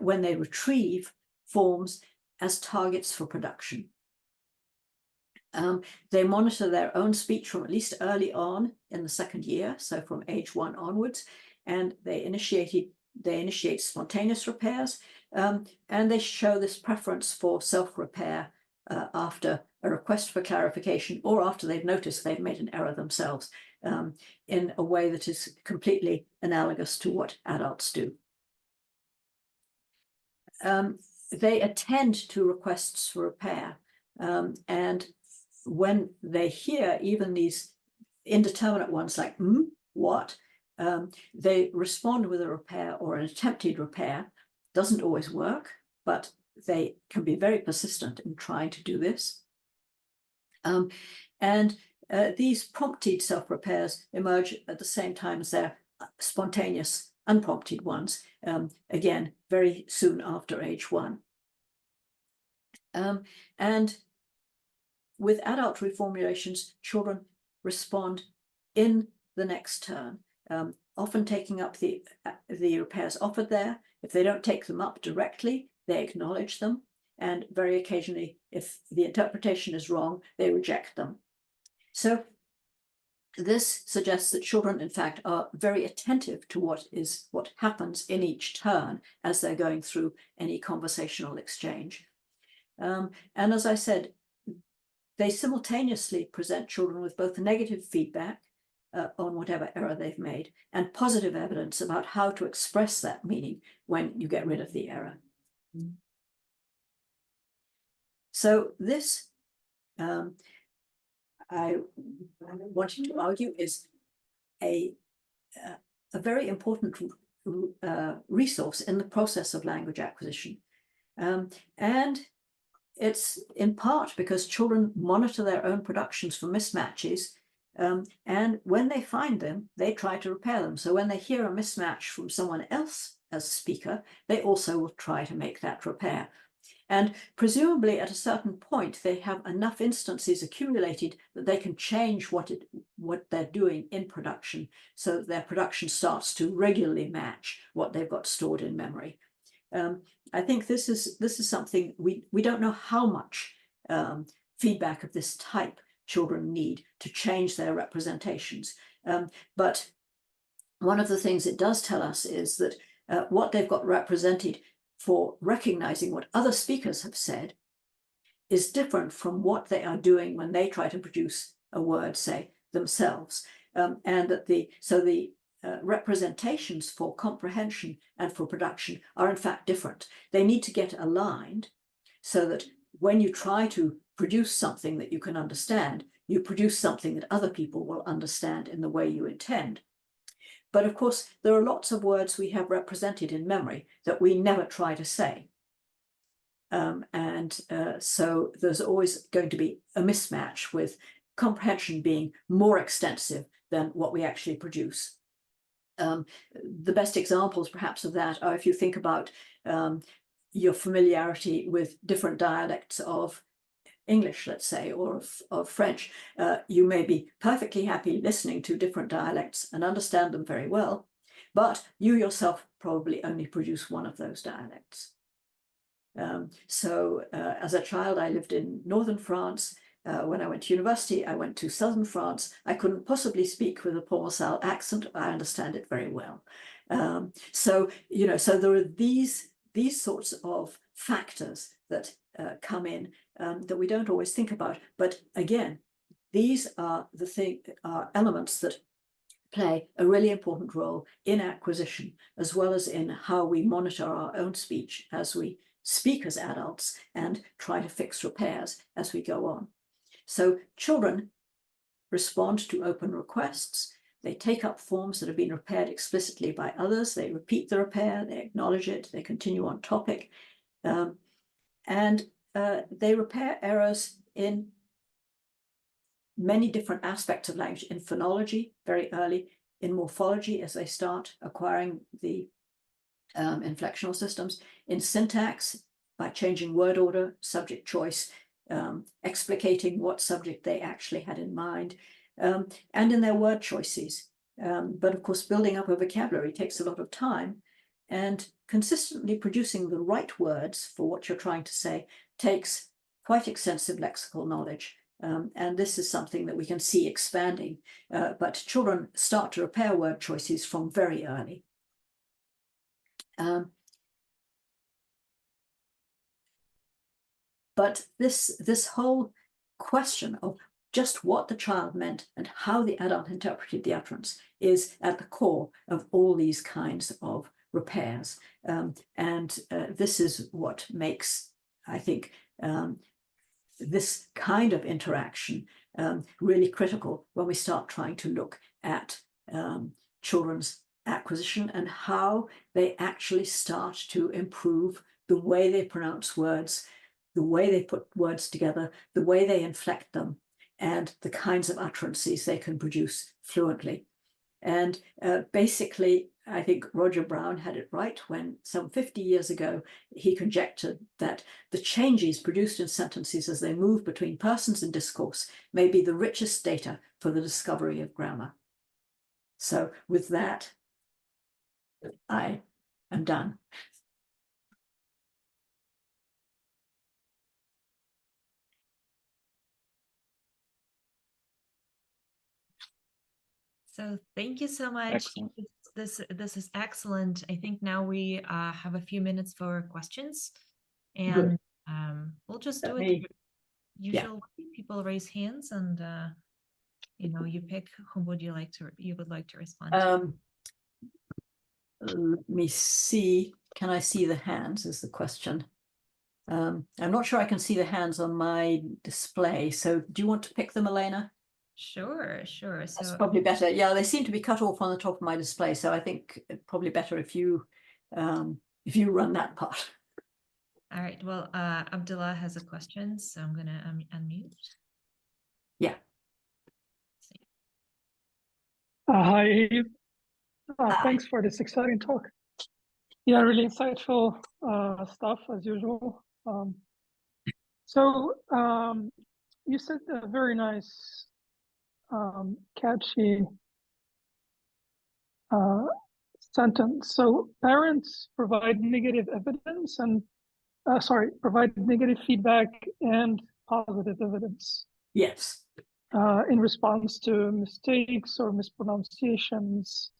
when they retrieve forms as targets for production. They monitor their own speech from at least early on in the second year, so from age 1 onwards, and they initiate spontaneous repairs, and they show this preference for self-repair after a request for clarification or after they've noticed they've made an error themselves, in a way that is completely analogous to what adults do. They attend to requests for repair, and when they hear even these indeterminate ones like what, they respond with a repair or an attempted repair. Doesn't always work, but they can be very persistent in trying to do this. These prompted self-repairs emerge at the same time as their spontaneous, unprompted ones, again, very soon after age 1. And with adult reformulations, children respond in the next turn, often taking up the repairs offered there. If they don't take them up directly, they acknowledge them, and very occasionally, if the interpretation is wrong, they reject them. So this suggests that children, in fact, are very attentive to what happens in each turn as they're going through any conversational exchange. And as I said, they simultaneously present children with both negative feedback on whatever error they've made and positive evidence about how to express that meaning when you get rid of the error. So this, I wanted to argue, is a very important resource in the process of language acquisition. And it's in part because children monitor their own productions for mismatches, and when they find them, they try to repair them. So when they hear a mismatch from someone else as a speaker, they also will try to make that repair. And presumably at a certain point, they have enough instances accumulated that they can change what they're doing in production, so that their production starts to regularly match what they've got stored in memory. I think this is something we don't know how much feedback of this type children need to change their representations. But one of the things it does tell us is that what they've got represented for recognizing what other speakers have said is different from what they are doing when they try to produce a word, say, themselves. And that the representations for comprehension and for production are in fact different. They need to get aligned so that when you try to produce something that you can understand, you produce something that other people will understand in the way you intend. But of course, there are lots of words we have represented in memory that we never try to say. So there's always going to be a mismatch with comprehension being more extensive than what we actually produce. The best examples perhaps of that are if you think about your familiarity with different dialects of English, let's say, or of French. You may be perfectly happy listening to different dialects and understand them very well, but you yourself probably only produce one of those dialects. As a child, I lived in northern France. When I went to university, I went to southern France. I couldn't possibly speak with a Provençal accent. I understand it very well. So there are these sorts of factors that come in that we don't always think about. But again, these are elements that play a really important role in acquisition, as well as in how we monitor our own speech as we speak as adults and try to fix repairs as we go on. So children respond to open requests. They take up forms that have been repaired explicitly by others. They repeat the repair, they acknowledge it, they continue on topic. They repair errors in many different aspects of language, in phonology very early, in morphology as they start acquiring the inflectional systems, in syntax by changing word order, subject choice, explicating what subject they actually had in mind, and in their word choices. But of course, building up a vocabulary takes a lot of time, and consistently producing the right words for what you're trying to say takes quite extensive lexical knowledge. And this is something that we can see expanding, but children start to repair word choices from very early. But this whole question of just what the child meant and how the adult interpreted the utterance is at the core of all these kinds of repairs. This is what makes, I think, this kind of interaction really critical when we start trying to look at children's acquisition and how they actually start to improve the way they pronounce words, the way they put words together, the way they inflect them, and the kinds of utterances they can produce fluently. And basically, I think Roger Brown had it right when some 50 years ago, he conjectured that the changes produced in sentences as they move between persons in discourse may be the richest data for the discovery of grammar. So with that, I am done. So thank you so much. Excellent. This is excellent. I think now we have a few minutes for questions, and we'll just do it usual way. People raise hands, and you pick whom you would like to respond to. Let me see. Can I see the hands? Is the question. I'm not sure I can see the hands on my display. So do you want to pick them, Elena? Sure. That's So probably better. Yeah, they seem to be cut off on the top of my display, so I think it's probably better if you run that part. All right. Well, Abdullah has a question, so I'm gonna unmute. Yeah. Hi, Eve. Thanks for this exciting talk. Yeah, really insightful stuff as usual. You said a very nice, catchy sentence. So parents provide negative evidence and, provide negative feedback and positive evidence. Yes. In response to mistakes or mispronunciations.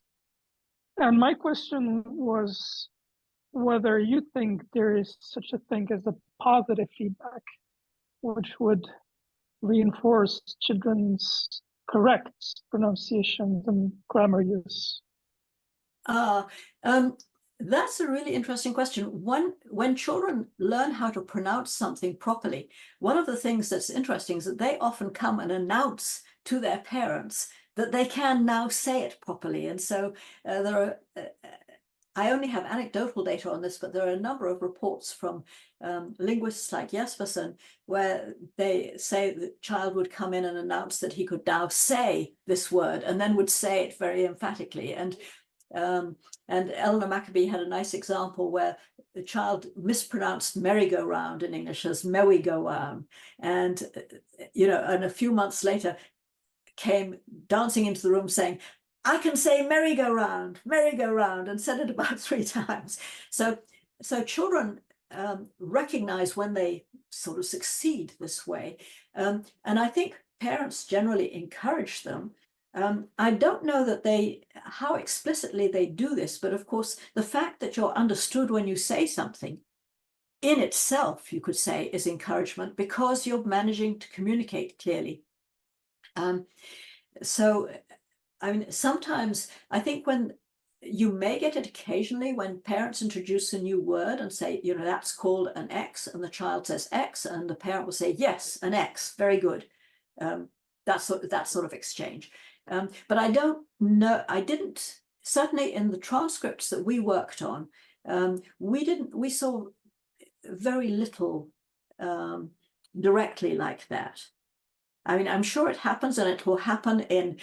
And my question was, whether you think there is such a thing as a positive feedback, which would reinforce children's correct pronunciations and grammar use. That's a really interesting question. When children learn how to pronounce something properly, one of the things that's interesting is that they often come and announce to their parents that they can now say it properly. And so there are, I only have anecdotal data on this, but there are a number of reports from linguists like Jespersen, where they say the child would come in and announce that he could now say this word and then would say it very emphatically. And Eleanor Maccabee had a nice example where the child mispronounced merry-go-round in English as merry-go-round, and and a few months later came dancing into the room saying, "I can say merry-go-round, merry-go-round," and said it about 3 times. So children recognize when they sort of succeed this way, and I think parents generally encourage them. I don't know that how explicitly they do this, but of course, the fact that you're understood when you say something in itself, you could say, is encouragement because you're managing to communicate clearly. So, I mean, sometimes I think when you may get it occasionally when parents introduce a new word and say, that's called an X, and the child says X, and the parent will say, yes, an X, very good. That sort of exchange. But I don't know, certainly in the transcripts that we worked on, we saw very little directly like that. I mean, I'm sure it happens, and it will happen in,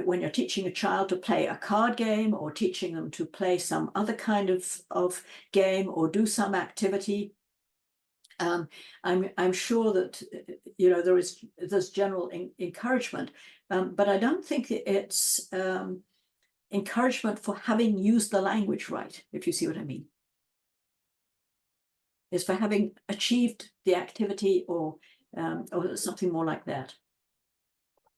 when you're teaching a child to play a card game or teaching them to play some other kind of game or do some activity. I'm sure that there's general encouragement, but I don't think it's encouragement for having used the language right, if you see what I mean. It's for having achieved the activity or something more like that.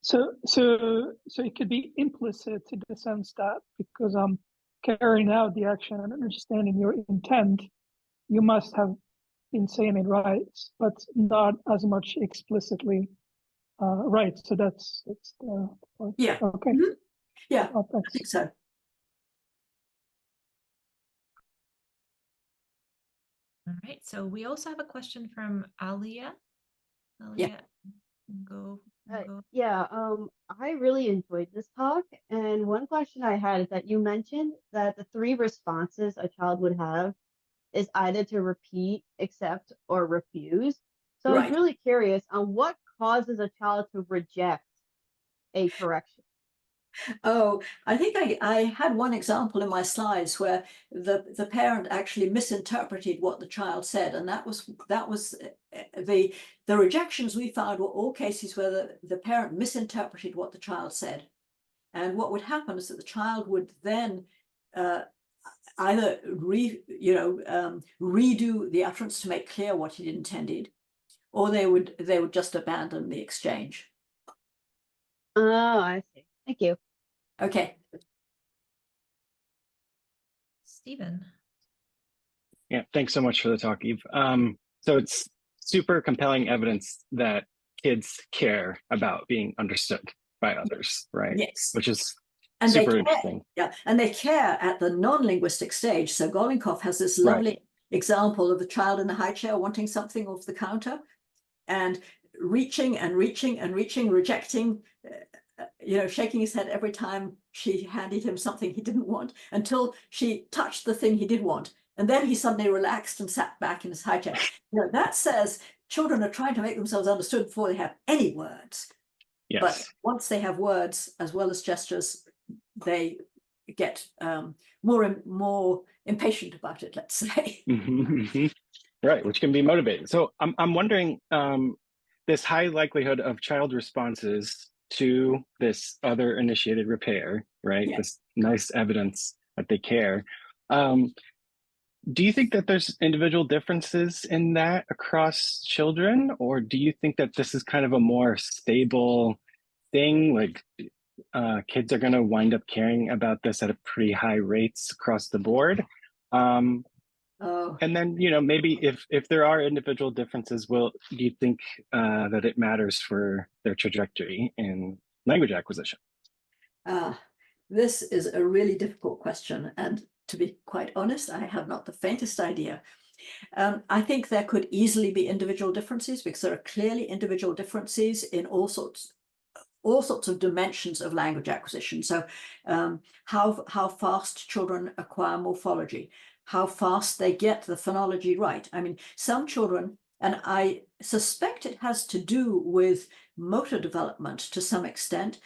So it could be implicit in the sense that because I'm carrying out the action and understanding your intent, you must have been saying it right, but not as much explicitly right. So that's the point. Yeah. Okay. Mm-hmm. Yeah, oh, I think so. All right. So we also have a question from Alia. Yeah. Go. Yeah, I really enjoyed this talk. And one question I had is that you mentioned that the 3 responses a child would have is either to repeat, accept, or refuse. So I was really curious on what causes a child to reject a correction. Oh, I think I had one example in my slides where the parent actually misinterpreted what the child said, and that was the rejections we found were all cases where the parent misinterpreted what the child said, and what would happen is that the child would then either redo the utterance to make clear what he intended, or they would just abandon the exchange. Oh, I see. Thank you. Okay. Stephen. Yeah, thanks so much for the talk, Eve. So it's super compelling evidence that kids care about being understood by others, right? Yes. Which is and super interesting. Yeah, and they care at the non-linguistic stage. So Golinkoff has this lovely example of the child in the high chair wanting something off the counter and reaching and reaching and reaching, rejecting, shaking his head every time she handed him something he didn't want until she touched the thing he did want. And then he suddenly relaxed and sat back in his high chair. That says children are trying to make themselves understood before they have any words. Yes. But once they have words as well as gestures, they get more impatient about it, let's say. Right, which can be motivating. So I'm wondering, this high likelihood of child responses to this other initiated repair, right? Yeah. This nice evidence that they care. Do you think that there's individual differences in that across children, or do you think that this is kind of a more stable thing? Like kids are going to wind up caring about this at a pretty high rates across the board? Oh, And then, you know, maybe if there are individual differences, do you think that it matters for their trajectory in language acquisition? this is a really difficult question. And to be quite honest, I have not the faintest idea. I think there could easily be individual differences because there are clearly individual differences in all sorts of dimensions of language acquisition. So how fast children acquire morphology, how fast they get the phonology right. I mean, some children, and I suspect it has to do with motor development to some extent,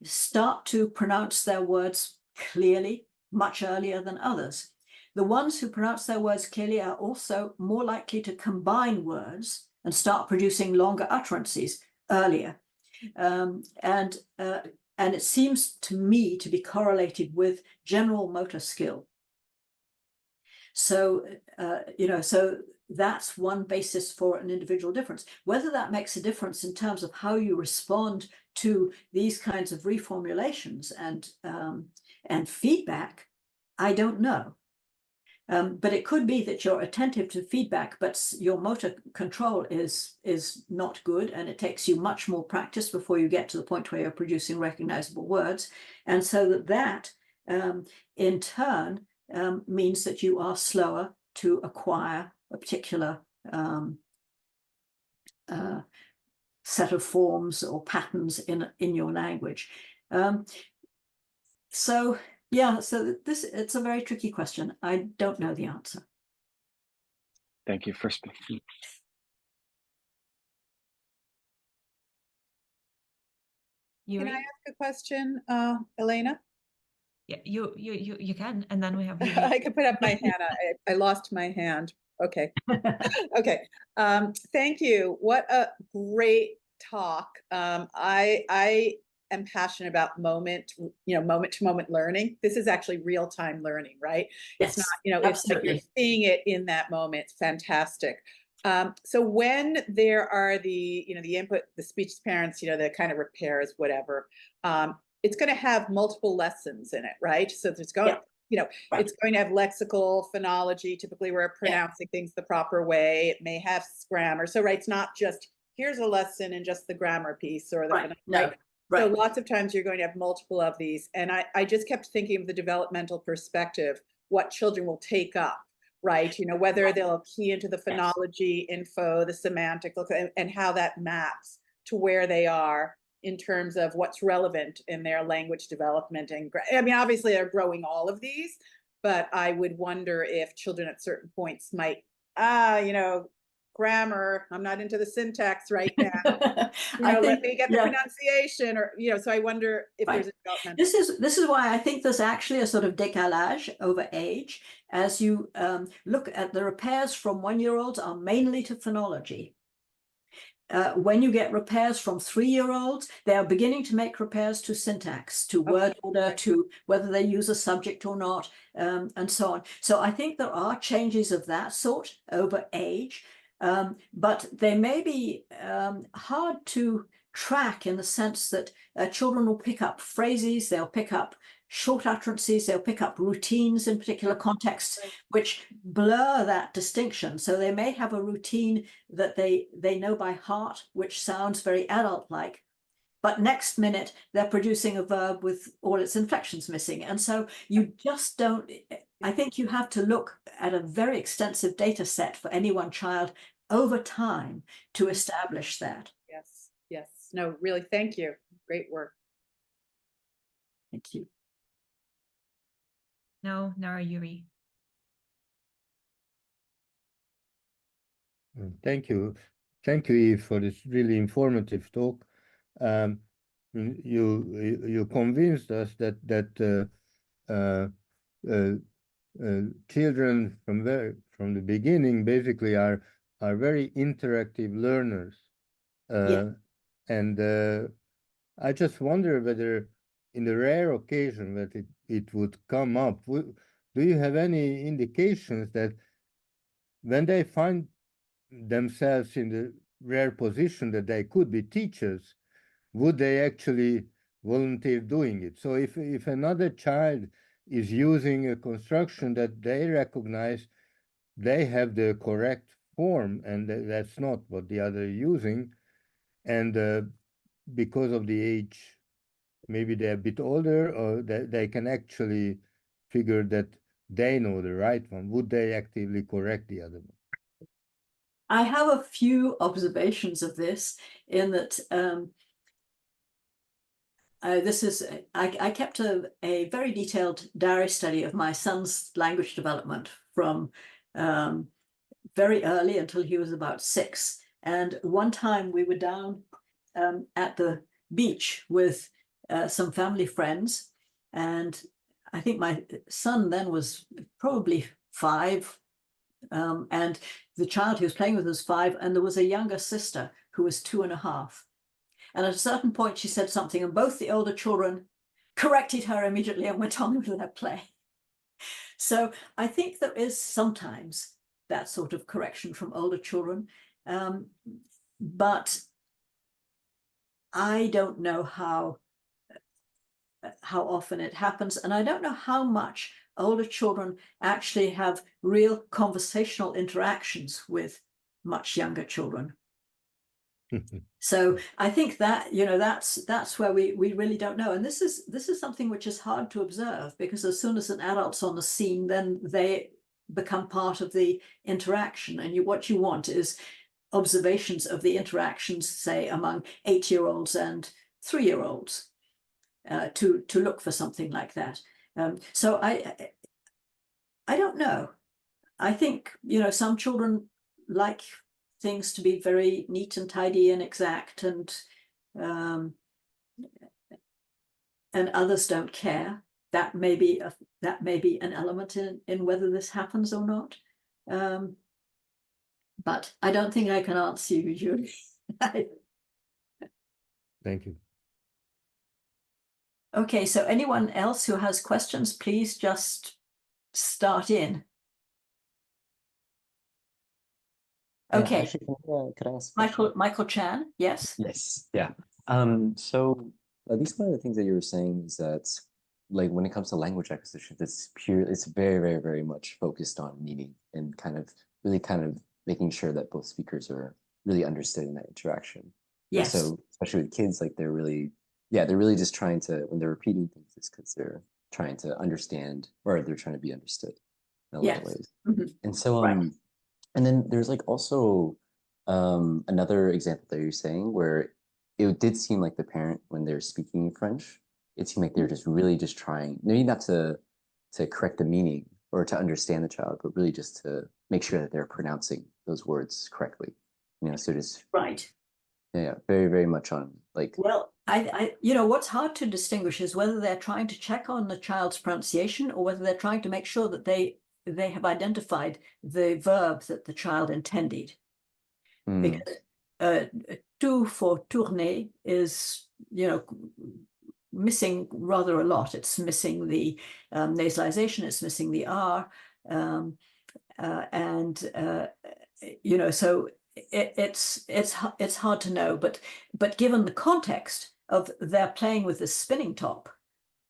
start to pronounce their words clearly much earlier than others. The ones who pronounce their words clearly are also more likely to combine words and start producing longer utterances earlier. And it seems to me to be correlated with general motor skill. So, so that's one basis for an individual difference. Whether that makes a difference in terms of how you respond to these kinds of reformulations and feedback, I don't know. But it could be that you're attentive to feedback, but your motor control is not good, and it takes you much more practice before you get to the point where you're producing recognizable words. And so that in turn means that you are slower to acquire a particular set of forms or patterns in your language. So it's a very tricky question. I don't know the answer. Thank you for speaking. Can I ask a question, Elena? Yeah, you can, and then we have I could put up my hand. I lost my hand. Okay. Okay. Thank you. What a great talk. I am passionate about moment to moment learning. This is actually real-time learning, right? Yes, it's not, it's like you're seeing it in that moment. It's fantastic. So when there are the input, the speech parents, the kind of repairs, whatever, it's going to have multiple lessons in it, right? So there's going, it's going to have lexical, phonology, typically we're pronouncing things the proper way. It may have grammar. So, right, it's not just here's a lesson in just the grammar piece or the So lots of times you're going to have multiple of these. And I just kept thinking of the developmental perspective, what children will take up, right? Whether they'll key into the phonology info, the semantic, and how that maps to where they are in terms of what's relevant in their language development. And I mean, obviously they're growing all of these, but I would wonder if children at certain points might, grammar, I'm not into the syntax right now. Let me get the pronunciation, or so I wonder if there's a development. This is why I think there's actually a sort of décalage over age. As you look at the repairs from 1-year-olds are mainly to phonology. When you get repairs from 3-year-olds, they are beginning to make repairs to syntax, to word order, to whether they use a subject or not, and so on. So I think there are changes of that sort over age, but they may be hard to track in the sense that children will pick up phrases, they'll pick up short utterances, they'll pick up routines in particular contexts, which blur that distinction. So they may have a routine that they know by heart, which sounds very adult-like, but next minute they're producing a verb with all its inflections missing. And so you just don't, I think you have to look at a very extensive data set for any one child over time to establish that. Yes, yes. No, really, thank you. Great work. Thank you. No, Nara Yuri. Thank you, Eve, for this really informative talk. You convinced us that children from the beginning basically are very interactive learners, and I just wonder whether, in the rare occasion that it would come up, do you have any indications that when they find themselves in the rare position that they could be teachers, would they actually volunteer doing it? So if another child is using a construction that they recognize they have the correct form, and that's not what the other is using. And because of the age, maybe they're a bit older, or they can actually figure that they know the right one. Would they actively correct the other one? I have a few observations of this in that I kept a very detailed diary study of my son's language development from very early until he was about 6. And one time we were down at the beach with some family friends, and I think my son then was probably 5, and the child he was playing with was 5, and there was a younger sister who was 2.5. And at a certain point, she said something, and both the older children corrected her immediately and went on with their play. So I think there is sometimes that sort of correction from older children, but I don't know how often it happens, and I don't know how much older children actually have real conversational interactions with much younger children. So I think that, you know, that's where we really don't know. And this is something which is hard to observe, because as soon as an adult's on the scene, then they become part of the interaction. And what you want is observations of the interactions, say, among 8-year-olds and 3-year-olds, to look for something like that. So I don't know. I think, you know, some children like things to be very neat and tidy and exact, and others don't care. That may be an element in whether this happens or not. But I don't think I can answer you, Julie. Thank you. Okay, so anyone else who has questions, please just start in. Okay. Actually, could I ask Michael Chan, yes? Yes, yeah. So at least one of the things that you were saying is that, like, when it comes to language acquisition, it's very, very, very much focused on meaning and kind of making sure that both speakers are really understood in that interaction. Yes. And so especially with kids, like they're really just trying to, when they're repeating things, it's because they're trying to understand, or they're trying to be understood in a lot of ways. Mm-hmm. And so Right. and then there's like also another example that you're saying where it did seem like the parent, when they're speaking French, it seemed like they're just really just trying, maybe not to correct the meaning or to understand the child, but really just to make sure that they're pronouncing those words correctly. You know, so just Right. Yeah, very, very much on like. Well, I you know, what's hard to distinguish is whether they're trying to check on the child's pronunciation or whether they're trying to make sure that they have identified the verb that the child intended. Because tout for tourner is, you know, missing rather a lot. It's missing the nasalization, it's missing the R, you know, so it's hard to know. But given the context of their playing with the spinning top,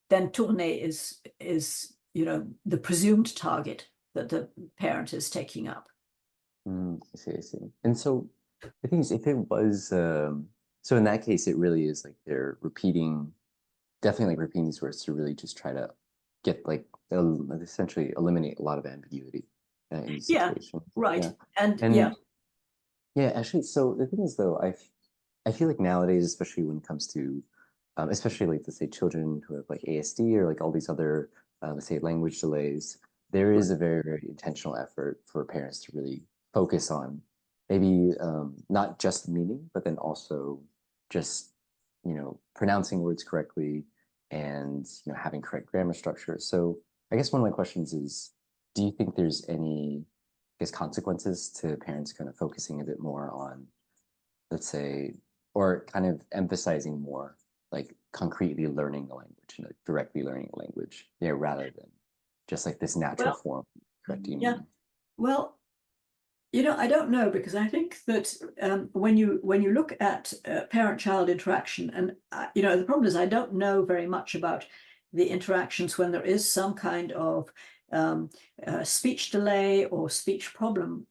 then tourner is you know, the presumed target that the parent is taking up. I see. And so the thing is, if it was, so in that case, it really is like they're definitely like repeating these words to really just try to get like, essentially eliminate a lot of ambiguity in these situations. Right. Yeah. And yeah. Yeah, actually, so the thing is though, I feel like nowadays, especially when it comes to, especially like, let's say, children who have like ASD or like all these other, let's say, language delays, there is a very, very intentional effort for parents to really focus on maybe not just the meaning, but then also just, you know, pronouncing words correctly and, you know, having correct grammar structure. So I guess one of my questions is, do you think there's any, I guess, consequences to parents kind of focusing a bit more on, let's say, or kind of emphasizing more like concretely learning the language, you know, directly learning the language, yeah, rather than just like this natural form correcting meaning? Well, you know, I don't know, because I think that when you look at parent-child interaction, and you know, the problem is I don't know very much about the interactions when there is some kind of speech delay or speech problem.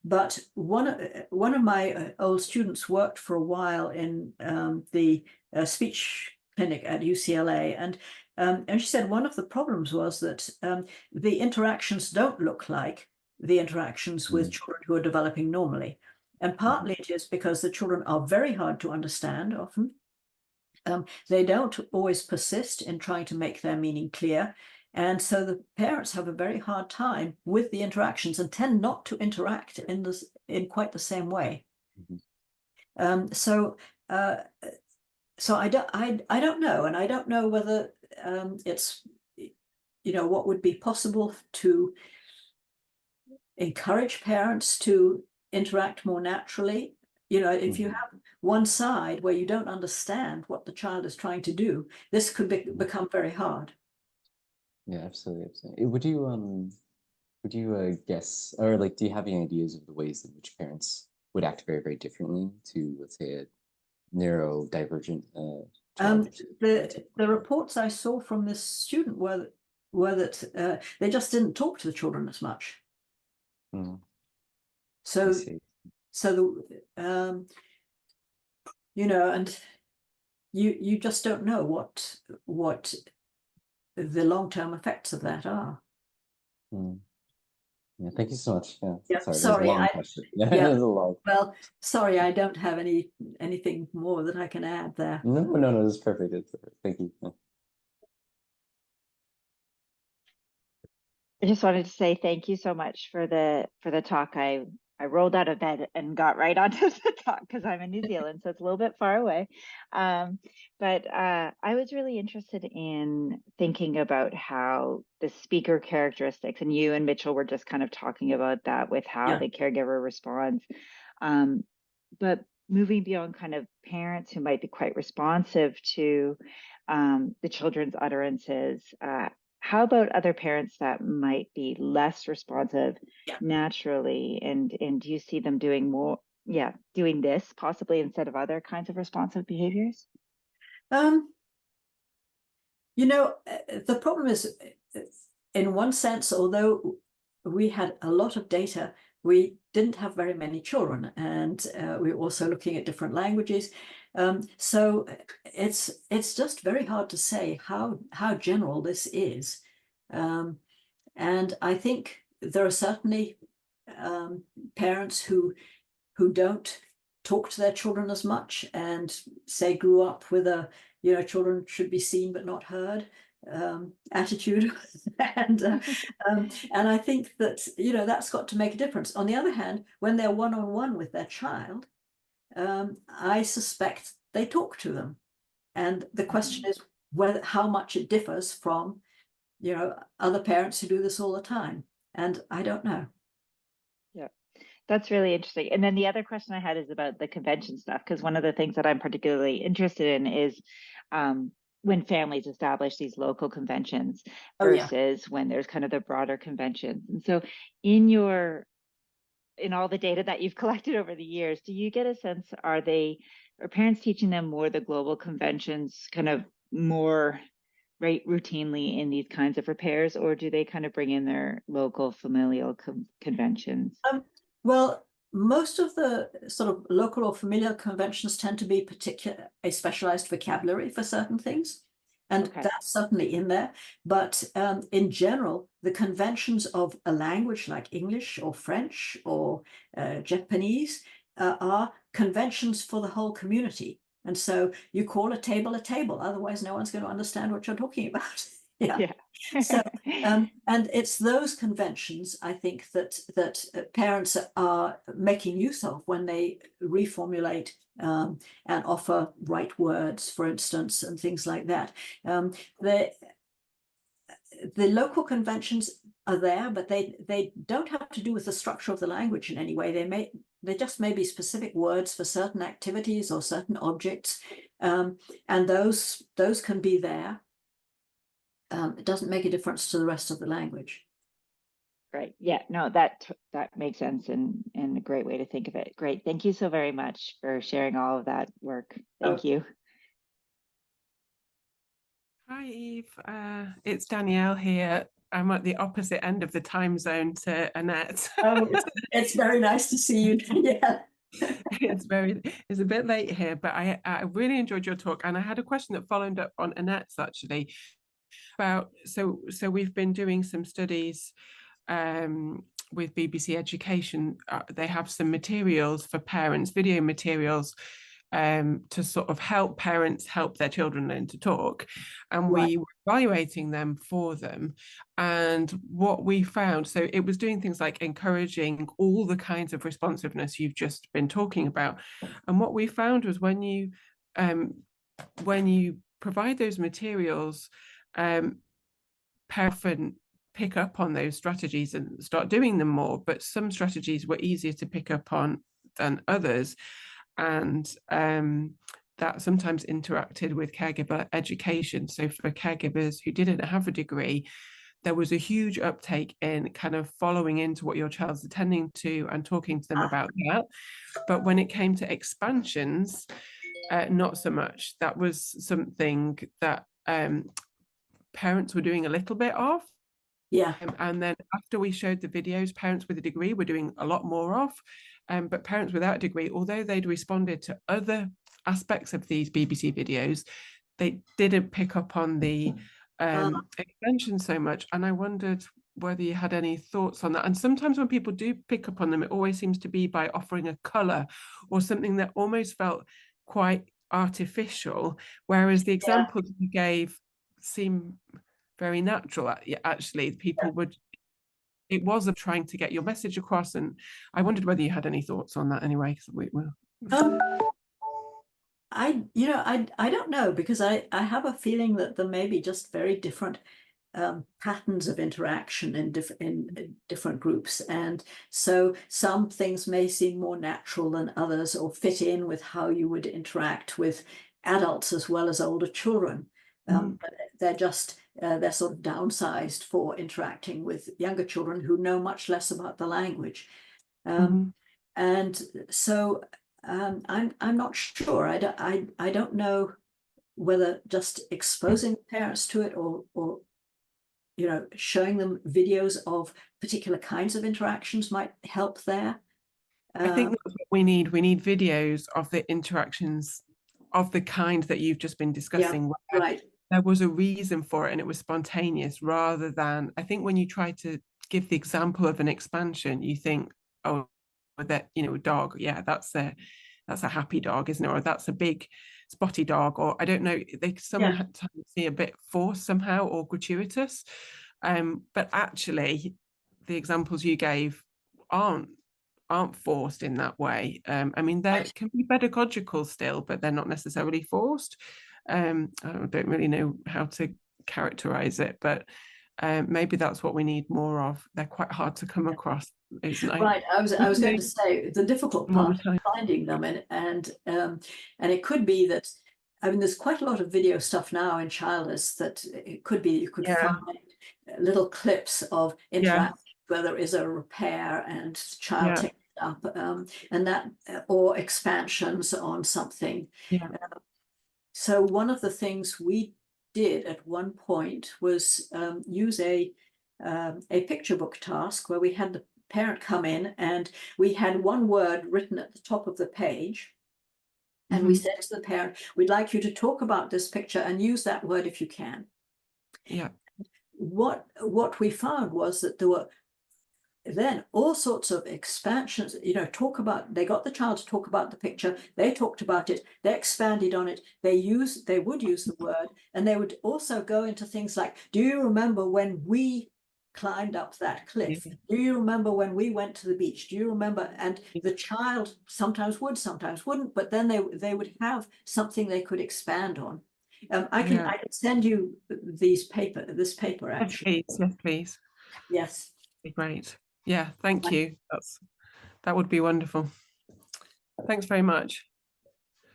But one of my old students worked for a while in the speech clinic at UCLA, and she said one of the problems was that the interactions don't look like the interactions with children who are developing normally. And partly it is because the children are very hard to understand often. They don't always persist in trying to make their meaning clear. And so the parents have a very hard time with the interactions and tend not to interact in quite the same way. So I don't know, and I don't know whether it's, what would be possible to encourage parents to interact more naturally. If you have one side where you don't understand what the child is trying to do, this could become very hard. Yeah, absolutely. Would you guess, or like, do you have any ideas of the ways in which parents would act very, very differently to, let's say, a neurodivergent child? The reports I saw from this student were that they just didn't talk to the children as much. So and you just don't know what the long-term effects of that are. Yeah, thank you so much. Yeah, sorry, Well, sorry, I don't have anything more that I can add there. No, that's perfect. Thank you. I just wanted to say thank you so much for the talk. I rolled out of bed and got right onto the talk because I'm in New Zealand, so it's a little bit far away. But I was really interested in thinking about how the speaker characteristics, and you and Mitchell were just kind of talking about that with how the caregiver responds. But moving beyond kind of parents who might be quite responsive to the children's utterances, how about other parents that might be less responsive naturally, and do you see them doing more, doing this possibly instead of other kinds of responsive behaviors? The problem is, in one sense, although we had a lot of data, we didn't have very many children, and we were also looking at different languages. So it's just very hard to say how general this is. And I think there are certainly parents who don't talk to their children as much, and say grew up with a children should be seen but not heard attitude. And I think that that's got to make a difference. On the other hand, when they're one-on-one with their child, I suspect they talk to them, and the question is how much it differs from other parents who do this all the time, and I don't know. Yeah, that's really interesting. And then the other question I had is about the convention stuff, because one of the things that I'm particularly interested in is when families establish these local conventions versus when there's kind of the broader conventions. And so in all the data that you've collected over the years, do you get a sense, are parents teaching them more the global conventions kind of more routinely in these kinds of repairs, or do they kind of bring in their local familial conventions? Well, most of the sort of local or familial conventions tend to be a specialized vocabulary for certain things. And that's certainly in there. But in general, the conventions of a language like English or French or Japanese are conventions for the whole community. And so you call a table, otherwise no one's going to understand what you're talking about. So and it's those conventions, I think, that parents are making use of when they reformulate and offer right words, for instance, and things like that. The local conventions are there, but they don't have to do with the structure of the language in any way. They just may be specific words for certain activities or certain objects, and those can be there. It doesn't make a difference to the rest of the language. Right. Yeah, no, that makes sense, and a great way to think of it. Great. Thank you so very much for sharing all of that work. Thank you. Hi, Eve. It's Danielle here. I'm at the opposite end of the time zone to Annette. Oh, it's very nice to see you. Yeah. It's a bit late here, but I really enjoyed your talk, and I had a question that followed up on Annette's actually about so we've been doing some studies with BBC Education. They have some materials for parents, video materials, to sort of help parents help their children learn to talk, and we were evaluating them for them. And what we found, so it was doing things like encouraging all the kinds of responsiveness you've just been talking about. And what we found was when you provide those materials, parents often pick up on those strategies and start doing them more, but some strategies were easier to pick up on than others. And that sometimes interacted with caregiver education. So for caregivers who didn't have a degree, there was a huge uptake in kind of following into what your child's attending to and talking to them about that. But when it came to expansions, not so much. That was something that parents were doing a little bit of. Yeah. And then after we showed the videos, parents with a degree were doing a lot more of. But parents without a degree, although they'd responded to other aspects of these BBC videos, they didn't pick up on the extension so much. And I wondered whether you had any thoughts on that. And sometimes when people do pick up on them, it always seems to be by offering a colour or something that almost felt quite artificial, whereas the examples you gave seem very natural. Actually, people would. It was of trying to get your message across, and I wondered whether you had any thoughts on that anyway. I don't know, because I have a feeling that there may be just very different patterns of interaction in different groups, and so some things may seem more natural than others, or fit in with how you would interact with adults as well as older children. They're just they're sort of downsized for interacting with younger children who know much less about the language, and so I'm not sure. I don't know whether just exposing parents to it, or showing them videos of particular kinds of interactions might help there. I think that's what we need. We need videos of the interactions of the kind that you've just been discussing. Yeah, right. There was a reason for it and it was spontaneous, rather than, I think when you try to give the example of an expansion, you think, oh, that, a dog, yeah, that's a happy dog, isn't it? Or that's a big spotty dog, or I don't know, they sometimes see a bit forced somehow or gratuitous. But actually the examples you gave aren't forced in that way. I mean, they can be pedagogical still, but they're not necessarily forced. I don't really know how to characterize it, but maybe that's what we need more of. They're quite hard to come across. Right. I was going to say the difficult part of finding them, and it could be that, I mean, there's quite a lot of video stuff now in Childless that it could be you could find little clips of interaction where there is a repair and child takes it up, and that, or expansions on something. So one of the things we did at one point was use a picture book task where we had the parent come in and we had one word written at the top of the page. And we said to the parent, we'd like you to talk about this picture and use that word if you can. Yeah. What we found was that there were then all sorts of expansions, they got the child to talk about the picture, they talked about it, they expanded on it, they would use the word, and they would also go into things like, do you remember when we climbed up that cliff? Do you remember when we went to the beach? Do you remember? And the child sometimes would, sometimes wouldn't, but then they would have something they could expand on. I can send you this paper actually. Yes, please. Yes. Great. Yeah, thank you. That would be wonderful. Thanks very much.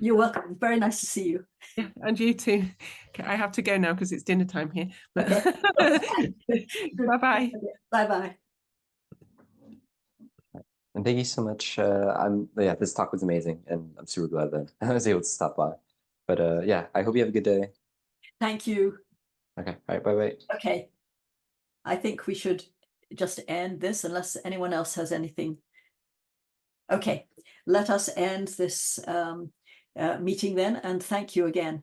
You're welcome. Very nice to see you. Yeah, and you too. Okay, I have to go now because it's dinner time here. But bye-bye. Bye-bye. And thank you so much. This talk was amazing, and I'm super glad that I was able to stop by. But I hope you have a good day. Thank you. Okay. All right. Bye-bye. Okay. I think we should just end this unless anyone else has anything. Okay, let us end this meeting then, and thank you again.